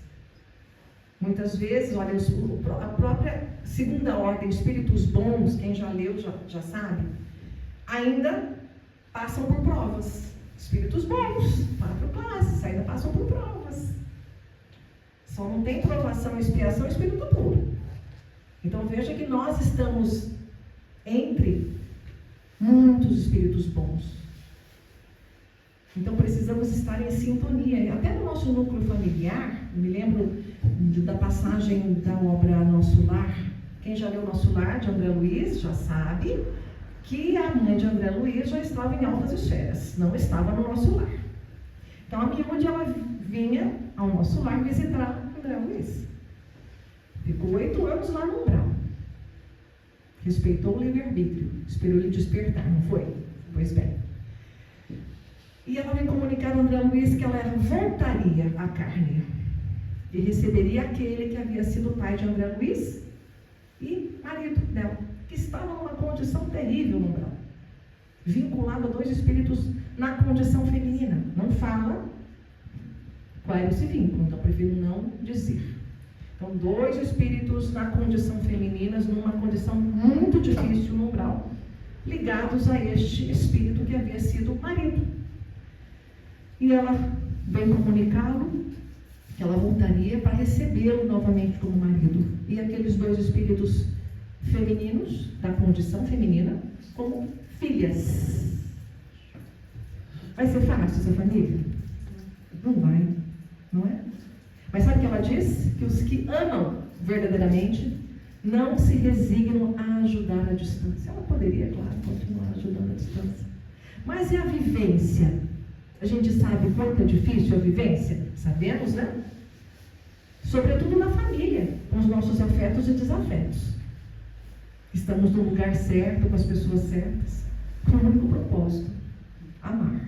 Muitas vezes, olha, a própria segunda ordem, espíritos bons, quem já leu já sabe, ainda passam por provas. Espíritos bons, 4 classes, ainda passam por provas. Só não tem provação e expiação espírito puro. Então veja que nós estamos entre muitos espíritos bons. Então precisamos estar em sintonia. Até no nosso núcleo familiar, me lembro da passagem da obra Nosso Lar. Quem já leu Nosso Lar, de André Luiz, já sabe que a mãe de André Luiz já estava em altas esferas, não estava no nosso lar. Então a miúde, ela vinha ao nosso lar visitar André Luiz. Ficou 8 anos lá no umbral. Respeitou o livre-arbítrio, esperou ele despertar, não foi? Pois bem. E ela veio comunicar ao André Luiz que ela voltaria à carne e receberia aquele que havia sido pai de André Luiz e marido dela, que estava numa condição terrível no umbral, vinculado a 2 espíritos na condição feminina. Não fala qual era esse vínculo, então prefiro não dizer. Então, 2 espíritos na condição feminina, numa condição muito difícil no umbral, ligados a este espírito que havia sido marido. E ela veio comunicá-lo que ela voltaria para recebê-lo novamente como marido. E aqueles 2 espíritos femininos, da condição feminina, como filhas. Vai ser fácil essa família? Não vai, não é? Mas sabe o que ela diz? Que os que amam verdadeiramente não se resignam a ajudar à distância. Ela poderia, claro, continuar ajudando à distância. Mas e a vivência? A gente sabe quanto é difícil a vivência? Sabemos, né? Sobretudo na família, com os nossos afetos e desafetos. Estamos no lugar certo, com as pessoas certas, com um único propósito: amar.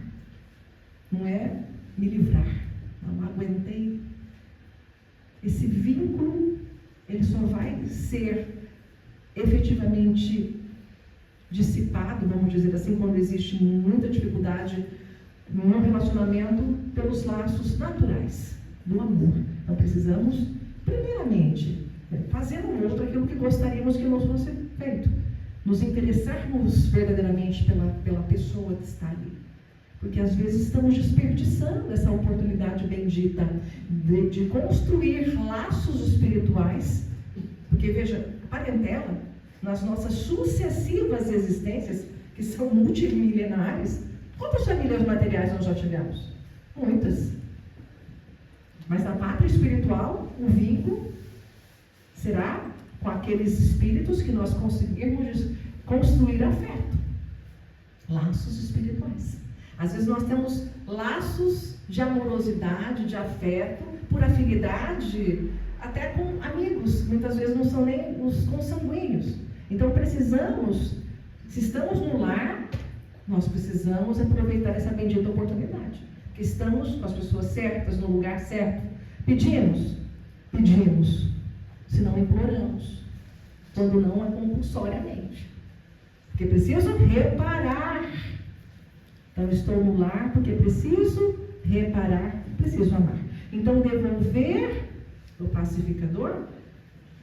Não é me livrar. Não aguentei. Esse vínculo, ele só vai ser efetivamente dissipado, vamos dizer assim, quando existe muita dificuldade num relacionamento, pelos laços naturais do amor. Então precisamos, primeiramente, fazer no outro aquilo que gostaríamos que nos fosse feito. Nos interessarmos verdadeiramente pela pessoa que está ali. Porque às vezes estamos desperdiçando essa oportunidade bendita de construir laços espirituais. Porque veja, parentela, nas nossas sucessivas existências, que são multimilenares, quantas famílias materiais nós já tivemos? Muitas. Mas na pátria espiritual, o vínculo será com aqueles espíritos que nós conseguirmos construir afeto. Laços espirituais. Às vezes nós temos laços de amorosidade, de afeto, por afinidade, até com amigos. Muitas vezes não são nem os consanguíneos. Então precisamos, se estamos no lar, nós precisamos aproveitar essa bendita oportunidade. Que estamos com as pessoas certas, no lugar certo. Pedimos, se não imploramos, quando não é compulsoriamente. Porque preciso reparar. Então estou no lar porque preciso reparar, preciso amar. Então, devolver o pacificador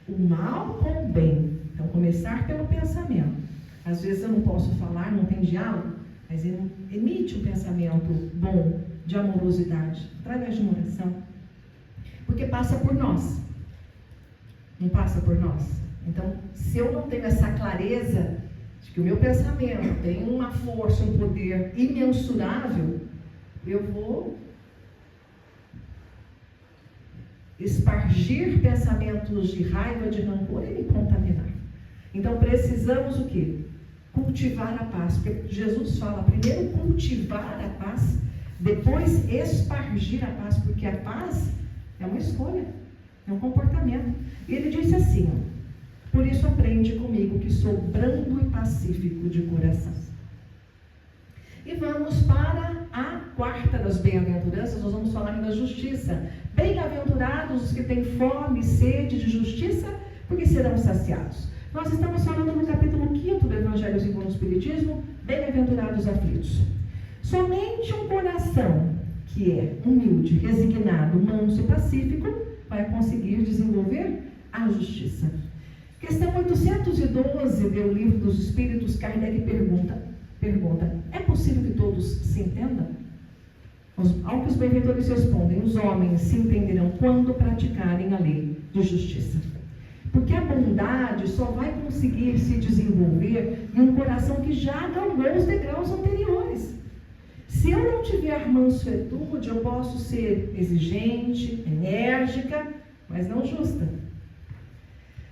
o mal com o bem. Então, começar pelo pensamento. Às vezes eu não posso falar, não tem diálogo, mas ele emite um pensamento bom, de amorosidade, através de uma oração. Porque passa por nós. Não passa por nós. Então, se eu não tenho essa clareza de que o meu pensamento tem uma força, um poder imensurável, eu vou espargir pensamentos de raiva, de rancor e me contaminar. Então, precisamos o quê? Cultivar a paz. Porque Jesus fala, primeiro cultivar a paz, depois espargir a paz, porque a paz é uma escolha, é um comportamento. E ele disse assim, por isso aprende comigo que sou brando e pacífico de coração. E vamos para a quarta das bem-aventuranças, nós vamos falar da justiça. Bem-aventurados os que têm fome e sede de justiça, porque serão saciados. Nós estamos falando no capítulo 5 do Evangelho segundo o Espiritismo, bem-aventurados os aflitos. Somente um coração que é humilde, resignado, manso e pacífico vai conseguir desenvolver a justiça. Questão 812 do Livro dos Espíritos, Kardec pergunta, é possível que todos se entendam? Ao que os benfeitores respondem, os homens se entenderão quando praticarem a lei de justiça. Porque a bondade só vai conseguir se desenvolver em um coração que já galgou os degraus anteriores. Se eu não tiver mansuetude, eu posso ser exigente, enérgica, mas não justa.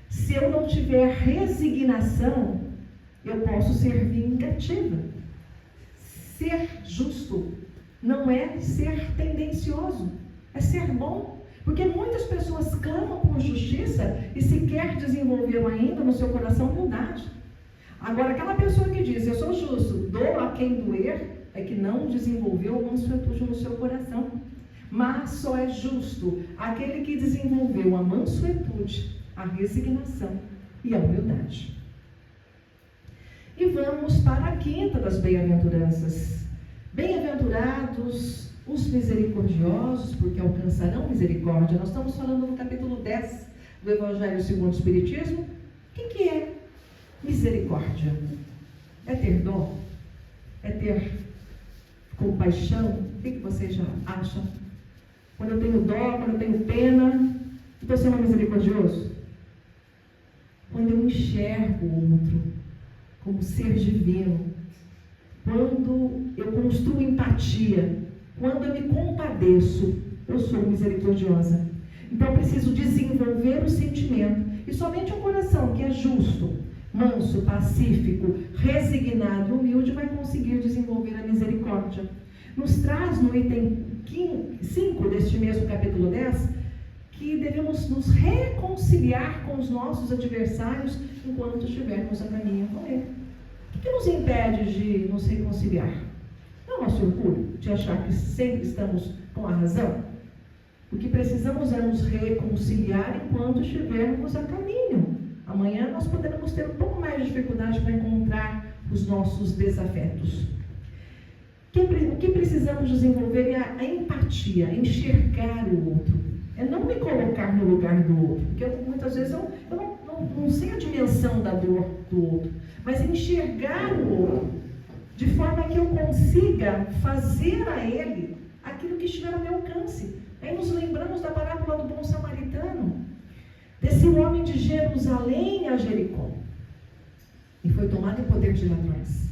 Se eu não tiver resignação, eu posso ser vingativa. Ser justo não é ser tendencioso, é ser bom. Porque muitas pessoas clamam por justiça e sequer desenvolveram ainda no seu coração humildade. Agora, aquela pessoa que diz, eu sou justo, dou a quem doer, é que não desenvolveu a mansuetude no seu coração. Mas só é justo aquele que desenvolveu a mansuetude, a resignação e a humildade. E vamos para a quinta das bem-aventuranças. Bem-aventurados os misericordiosos, porque alcançarão misericórdia. Nós estamos falando no capítulo 10 do Evangelho segundo o Espiritismo. O que é misericórdia? É ter dó? É ter compaixão? O que vocês já acham? Quando eu tenho dó, quando eu tenho pena, estou sendo misericordioso? Quando eu enxergo o outro como ser divino, quando eu construo empatia, quando eu me compadeço, eu sou misericordiosa. Então eu preciso desenvolver o sentimento. E somente um coração que é justo, manso, pacífico, resignado e humilde vai conseguir desenvolver a misericórdia. Nos traz no item 5 deste mesmo capítulo 10, que devemos nos reconciliar com os nossos adversários enquanto estivermos a caminho com ele. O que nos impede de nos reconciliar? Não é o nosso orgulho de achar que sempre estamos com a razão? O que precisamos é nos reconciliar enquanto estivermos a caminho. Amanhã nós poderemos ter um pouco mais de dificuldade para encontrar os nossos desafetos. O que precisamos desenvolver é a empatia, enxergar o outro. É não me colocar no lugar do outro, porque muitas vezes eu não sei a dimensão da dor do outro, mas enxergar o outro, de forma que eu consiga fazer a ele aquilo que estiver ao meu alcance. Aí nos lembramos da parábola do bom samaritano, desse homem de Jerusalém a Jericó, e foi tomado em poder de ladrões.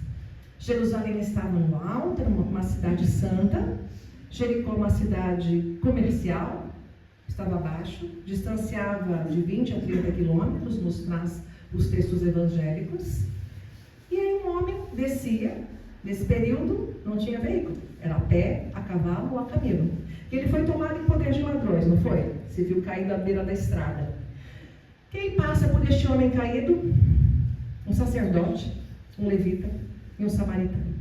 Jerusalém estava no alto, era uma cidade santa. Jericó, uma cidade comercial, estava abaixo, distanciava de 20 a 30 quilômetros, nos traz os textos evangélicos. E aí um homem descia, nesse período não tinha veículo, era a pé, a cavalo ou a camelo. E ele foi tomado em poder de ladrões, não foi? Se viu caído à beira da estrada. Quem passa por este homem caído? Um sacerdote, um levita e um samaritano.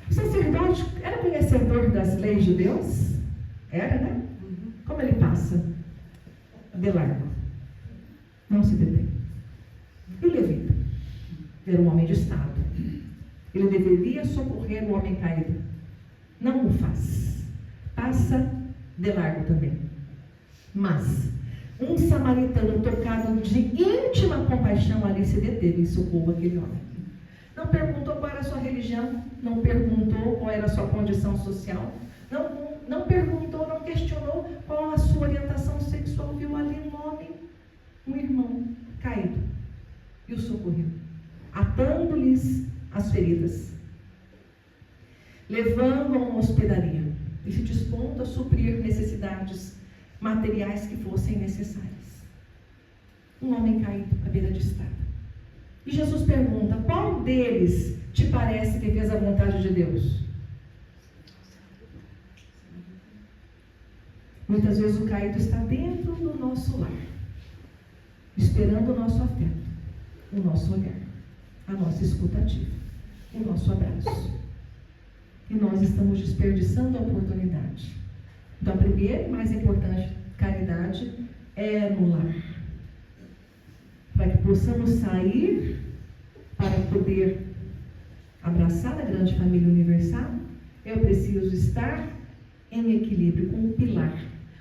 O sacerdote era conhecedor das leis de Deus? Era, né? Como ele passa? De largo. Não se detém. E o levita? Era um homem de Estado. Ele deveria socorrer o homem caído. Não o faz. Passa de largo também. Mas um samaritano, tocado de íntima compaixão, ali se deteve em socorro àquele homem. Não perguntou qual era a sua religião, não perguntou qual era a sua condição social, não perguntou, não questionou qual a sua orientação sexual. Viu ali um homem, um irmão caído, e o socorreu, atando-lhes as feridas, levando a uma hospedaria e se dispondo a suprir necessidades materiais que fossem necessárias. Um homem caído à beira de estrada. E Jesus pergunta: qual deles te parece que fez a vontade de Deus? Muitas vezes o caído está dentro do nosso lar, esperando o nosso afeto, o nosso olhar, a nossa escutativa, o nosso abraço. E nós estamos desperdiçando a oportunidade. Então, a primeira e mais importante caridade é no lar. Para que possamos sair para poder abraçar a grande família universal, eu preciso estar em equilíbrio com o pilar.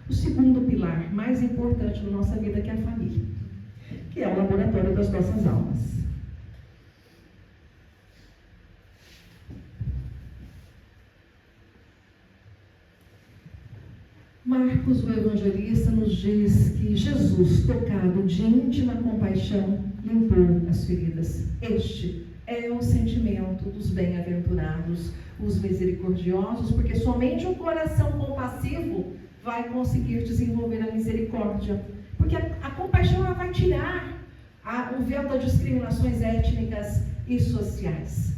O segundo pilar mais importante na nossa vida, que é a família, que é o laboratório das nossas almas. Marcos, o evangelista, nos diz que Jesus, tocado de íntima compaixão, limpou as feridas. Este é o sentimento dos bem-aventurados, os misericordiosos, porque somente um coração compassivo vai conseguir desenvolver a misericórdia. Porque a compaixão ela vai tirar o véu das discriminações étnicas e sociais.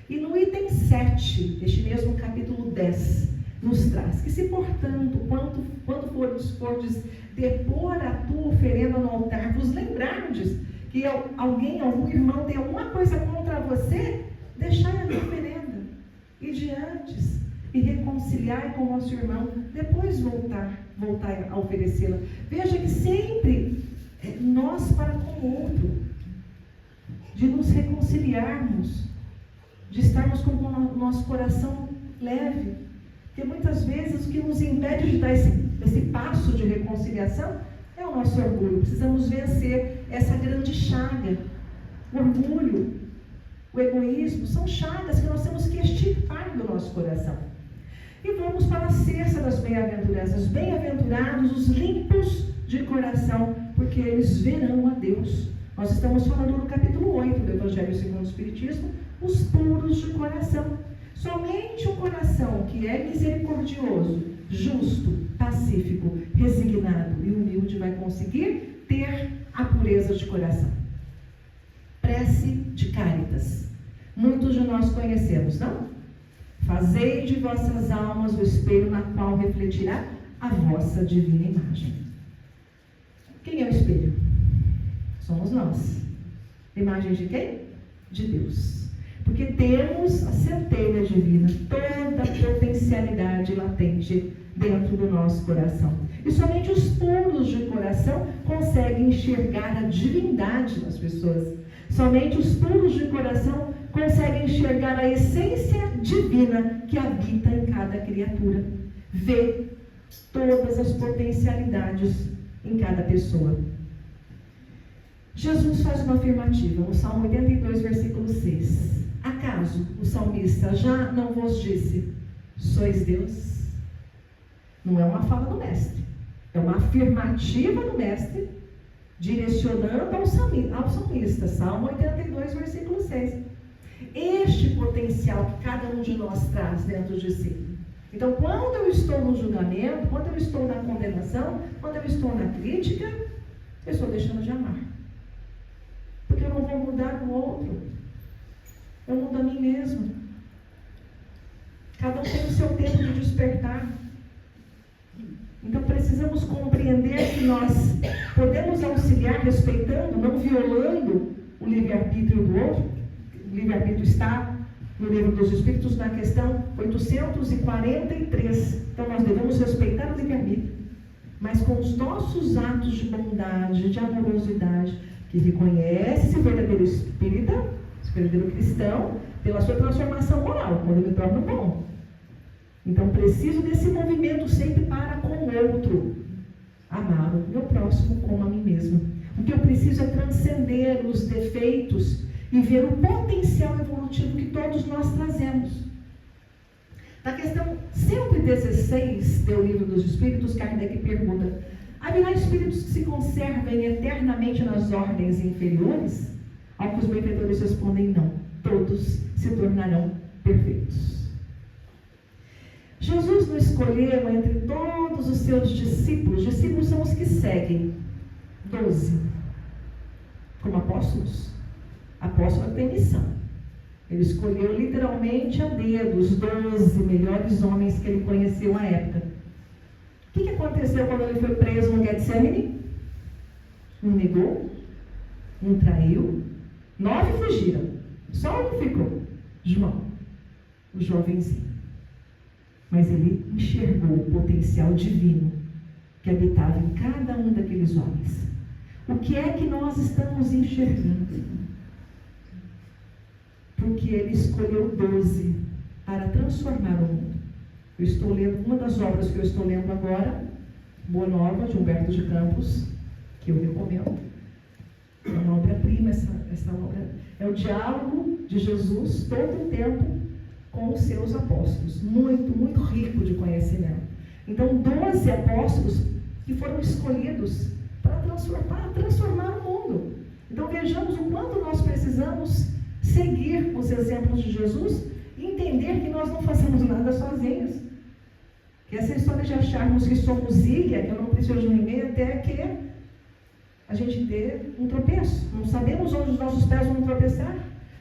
E no item 7 deste mesmo capítulo 10, nos traz que, se portanto, quando fordes depor a tua oferenda no altar, vos lembrardes que algum irmão tem alguma coisa contra você, deixai a tua oferenda, e diante e reconciliai com o nosso irmão, depois voltar a oferecê-la. Veja que sempre nós para com o outro, de nos reconciliarmos, de estarmos com o nosso coração leve. Porque muitas vezes o que nos impede de dar esse passo de reconciliação é o nosso orgulho. Precisamos vencer essa grande chaga. O orgulho, o egoísmo, são chagas que nós temos que extirpar do nosso coração. E vamos para a sexta das bem-aventuranças. Bem-aventurados os limpos de coração, porque eles verão a Deus. Nós estamos falando no capítulo 8 do Evangelho segundo o Espiritismo, os puros de coração. Somente um coração que é misericordioso, justo, pacífico, resignado e humilde vai conseguir ter a pureza de coração. Prece de Cáritas. Muitos de nós conhecemos, não? Fazei de vossas almas o espelho na qual refletirá a vossa divina imagem. Quem é o espelho? Somos nós. Imagem de quem? De Deus. Porque temos a centelha divina, toda a potencialidade latente dentro do nosso coração. E somente os puros de coração conseguem enxergar a divindade nas pessoas. Somente os puros de coração conseguem enxergar a essência divina que habita em cada criatura. Vê todas as potencialidades em cada pessoa. Jesus faz uma afirmativa no Salmo 82, versículo 6. Acaso o salmista já não vos disse, sois Deus? Não é uma fala do mestre, é uma afirmativa do mestre, direcionando ao salmista, Salmo 82, versículo 6. Este potencial que cada um de nós traz dentro de si. Então, quando eu estou no julgamento, quando eu estou na condenação, quando eu estou na crítica, eu estou deixando de amar. Porque eu não vou mudar o outro. Eu mudo a mim mesmo. Cada um tem o seu tempo de despertar. Então precisamos compreender que nós podemos auxiliar respeitando, não violando o livre-arbítrio do outro. O livre-arbítrio está no Livro dos Espíritos, na questão 843. Então nós devemos respeitar o livre-arbítrio, mas com os nossos atos de bondade, de amorosidade, que reconhece esse verdadeiro espírita, esse verdadeiro cristão, pela sua transformação moral, quando eu me torno bom. Então, preciso desse movimento sempre para com o outro. Amar o meu próximo como a mim mesmo. O que eu preciso é transcender os defeitos e ver o potencial evolutivo que todos nós trazemos. Na questão 116 do Livro dos Espíritos, Kardec pergunta: haverá espíritos que se conservem eternamente nas ordens inferiores? Ao que os benfeitores respondem: não, todos se tornarão perfeitos. Jesus não escolheu entre todos os seus discípulos. Discípulos são os que seguem 12 como apóstolos. Apóstolo tem missão. Ele escolheu literalmente a dedo os 12 melhores homens que ele conheceu à época. O que aconteceu quando ele foi preso no Getsemane? Um negou, um traiu, 9 fugiram, só um ficou, João, o jovenzinho. Mas ele enxergou o potencial divino que habitava em cada um daqueles homens. O que é que nós estamos enxergando? Porque ele escolheu 12 para transformar o mundo. Eu estou lendo uma das obras que eu estou lendo agora, Boa Nova, de Humberto de Campos, que eu recomendo. É uma obra-prima, essa obra. É o diálogo de Jesus todo o tempo com os seus apóstolos. Muito, muito rico de conhecimento. Então, 12 apóstolos que foram escolhidos para transformar o mundo. Então, vejamos o quanto nós precisamos seguir os exemplos de Jesus e entender que nós não fazemos nada sozinhos. Que essa história de acharmos que somos ilha, que eu não preciso de ninguém, até que a gente dê um tropeço. Não sabemos onde os nossos pés vão tropeçar.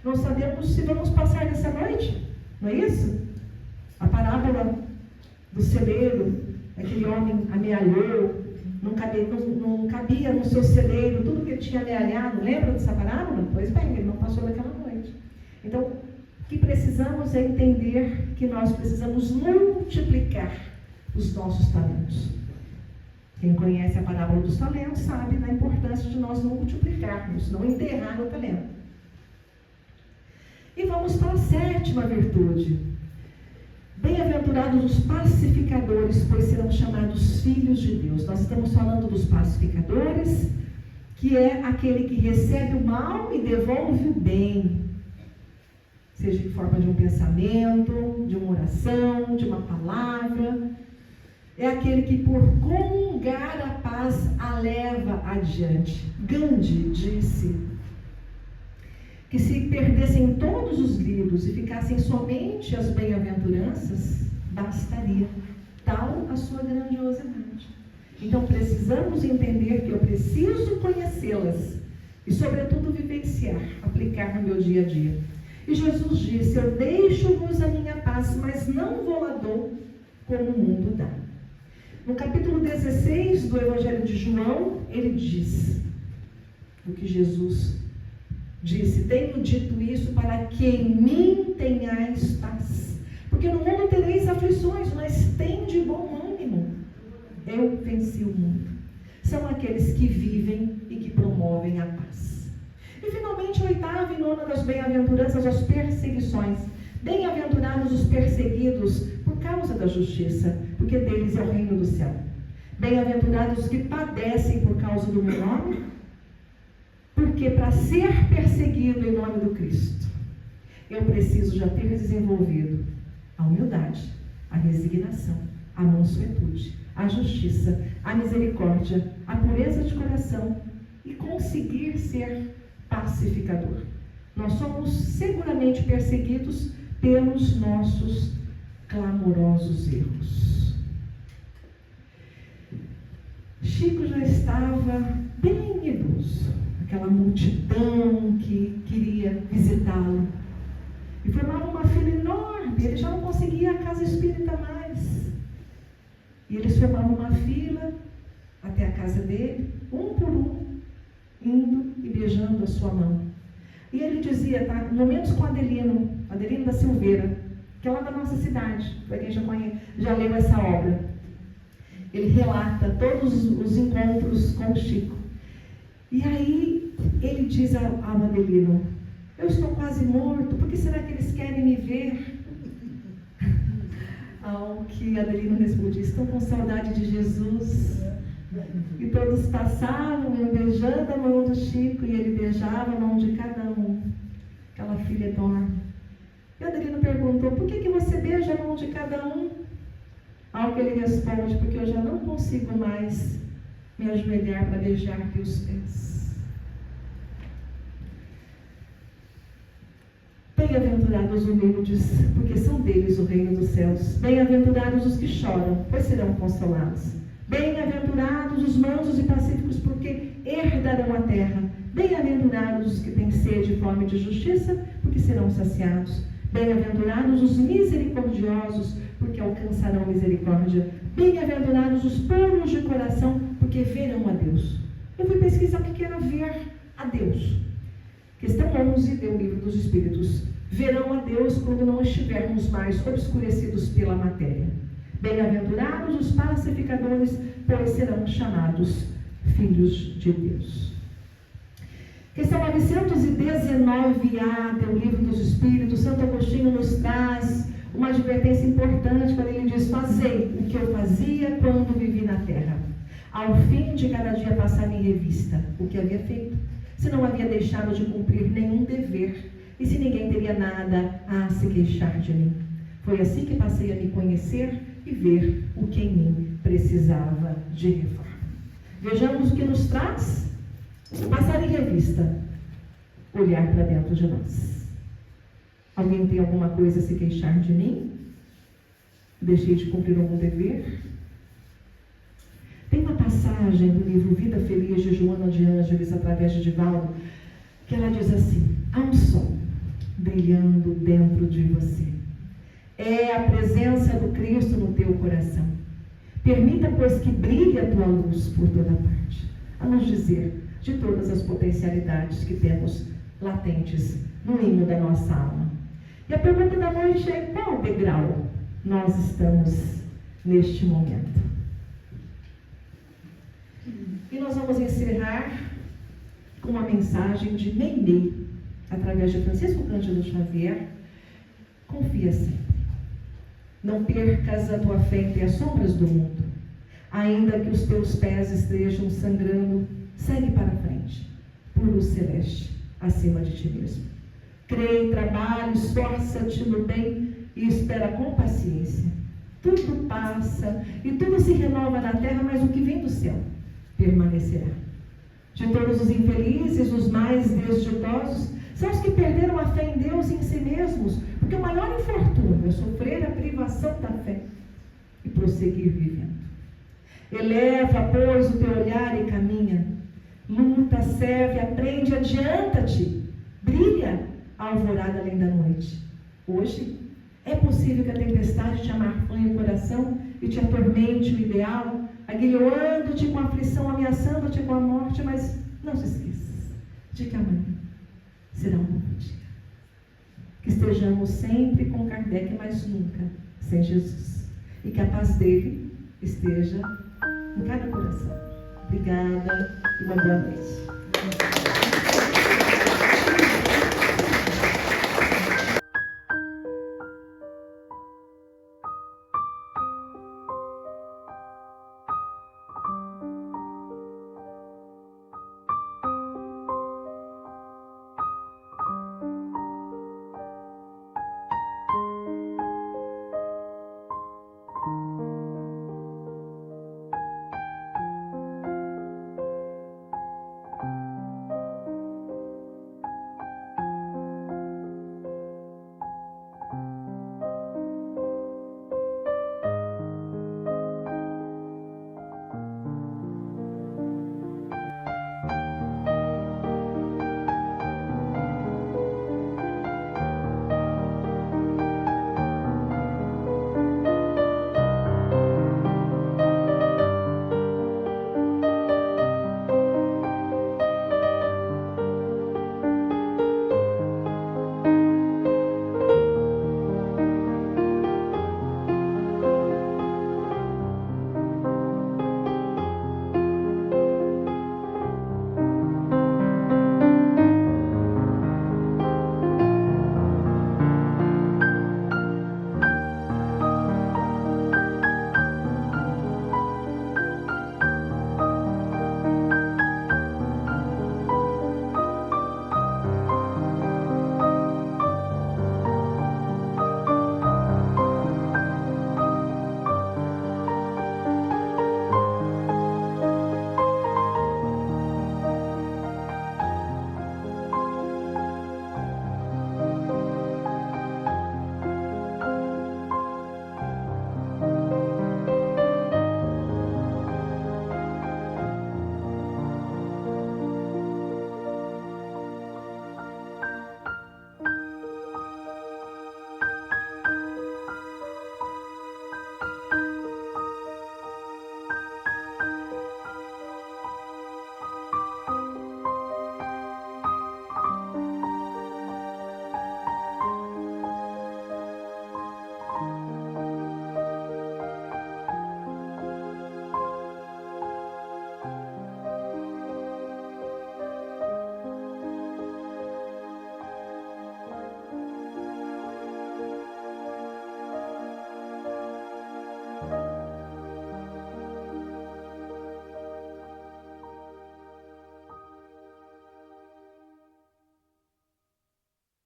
Não sabemos se vamos passar nessa noite. Não é isso? A parábola do celeiro, aquele homem amealhou, não cabia no seu celeiro tudo que ele tinha amealhado. Lembra dessa parábola? Pois bem, ele não passou daquela noite. Então, o que precisamos é entender que nós precisamos multiplicar os nossos talentos. Quem conhece a parábola dos talentos sabe da importância de nós multiplicarmos, não enterrar o talento. E vamos para a 7ª virtude. Bem-aventurados os pacificadores, pois serão chamados filhos de Deus. Nós estamos falando dos pacificadores, que é aquele que recebe o mal e devolve o bem. Seja em forma de um pensamento, de uma oração, de uma palavra. É aquele que por comungar a paz a leva adiante. Gandhi disse que se perdessem todos os livros e ficassem somente as bem-aventuranças, bastaria, tal a sua grandiosidade. Então precisamos entender que eu preciso conhecê-las e, sobretudo, vivenciar, aplicar no meu dia a dia. E Jesus disse: eu deixo-vos a minha paz, mas não vou-la dou como o mundo dá. No capítulo 16 do Evangelho de João, ele diz o que Jesus disse: tenho dito isso para que em mim tenhais paz. Porque no mundo tereis aflições, mas tende bom ânimo. Eu venci o mundo. São aqueles que vivem e que promovem a paz. E finalmente, 8ª e 9ª das bem-aventuranças, as perseguições. Bem-aventurados os perseguidos por causa da justiça, porque deles é o reino do céu. Bem-aventurados os que padecem por causa do meu nome, porque para ser perseguido em nome do Cristo, eu preciso já ter desenvolvido a humildade, a resignação, a mansuetude, a justiça, a misericórdia, a pureza de coração e conseguir ser pacificador. Nós somos seguramente perseguidos pelos nossos clamorosos erros. Chico já estava bem idoso, aquela multidão que queria visitá-lo, e formava uma fila enorme. Ele já não conseguia a casa espírita mais, e eles formavam uma fila até a casa dele, um por um, indo e beijando a sua mão. E ele dizia, tá, momentos com Adelino da Silveira, que é lá da nossa cidade, para quem já leu essa obra. Ele relata todos os encontros com o Chico. E aí ele diz a Adelino: eu estou quase morto, por que será que eles querem me ver? A que Adelino respondia: estou com saudade de Jesus. E todos passavam, eu beijando a mão do Chico, e ele beijava a mão de cada um. Aquela filha enorme. E Adelino perguntou: por que você beija a mão de cada um? Ao que ele responde: porque eu já não consigo mais me ajoelhar para beijar teus pés. Bem-aventurados os humildes, porque são deles o reino dos céus. Bem-aventurados os que choram, pois serão consolados. Bem-aventurados os mansos e pacíficos, porque herdarão a terra. Bem-aventurados os que têm sede e fome de justiça, porque serão saciados. Bem-aventurados os misericordiosos, porque alcançarão misericórdia. Bem-aventurados os puros de coração, porque verão a Deus. Eu fui pesquisar o que era ver a Deus. Questão 11 do Livro dos Espíritos. Verão a Deus quando não estivermos mais obscurecidos pela matéria. Bem-aventurados os pacificadores, pois serão chamados filhos de Deus. Questão 919A do Livro dos Espíritos. Santo Agostinho nos traz uma advertência importante quando ele diz: fazei o que eu fazia quando vivi na terra, ao fim de cada dia passar em revista o que havia feito, se não havia deixado de cumprir nenhum dever, e se ninguém teria nada a se queixar de mim. Foi assim que passei a me conhecer e ver o que em mim precisava de reforma. Vejamos o que nos traz passar em revista, olhar para dentro de nós. Alguém tem alguma coisa a se queixar de mim? Deixei de cumprir algum dever? Tem uma passagem do livro Vida Feliz de Joana de Ângeles, através de Divaldo, que ela diz assim: há um sol brilhando dentro de você. É a presença do Cristo no teu coração. Permita, pois, que brilhe a tua luz por toda parte, a nos dizer de todas as potencialidades que temos latentes no ninho da nossa alma. E a pergunta da noite é: qual degrau nós estamos neste momento? E nós vamos encerrar com uma mensagem de Meimei, através de Francisco Cândido Xavier. Confia sempre. Não percas a tua fé entre as sombras do mundo. Ainda que os teus pés estejam sangrando, segue para frente, por luz celeste, acima de ti mesmo. Crê, trabalha, esforça-te no bem e espera com paciência. Tudo passa e tudo se renova na terra, mas o que vem do céu permanecerá. De todos os infelizes, os mais desditosos são os que perderam a fé em Deus e em si mesmos, porque o maior infortúnio é sofrer a privação da fé e prosseguir vivendo. Eleva, pois, o teu olhar e caminha. Luta, serve, aprende, adianta-te. Brilha a alvorada além da noite. Hoje, é possível que a tempestade te amarfanhe o coração e te atormente o ideal, aguilhoando-te com a aflição, ameaçando-te com a morte, mas não se esqueça de que amanhã será um novo dia. Que estejamos sempre com Kardec, mas nunca sem Jesus. E que a paz dele esteja em cada coração. Obrigada e uma boa noite.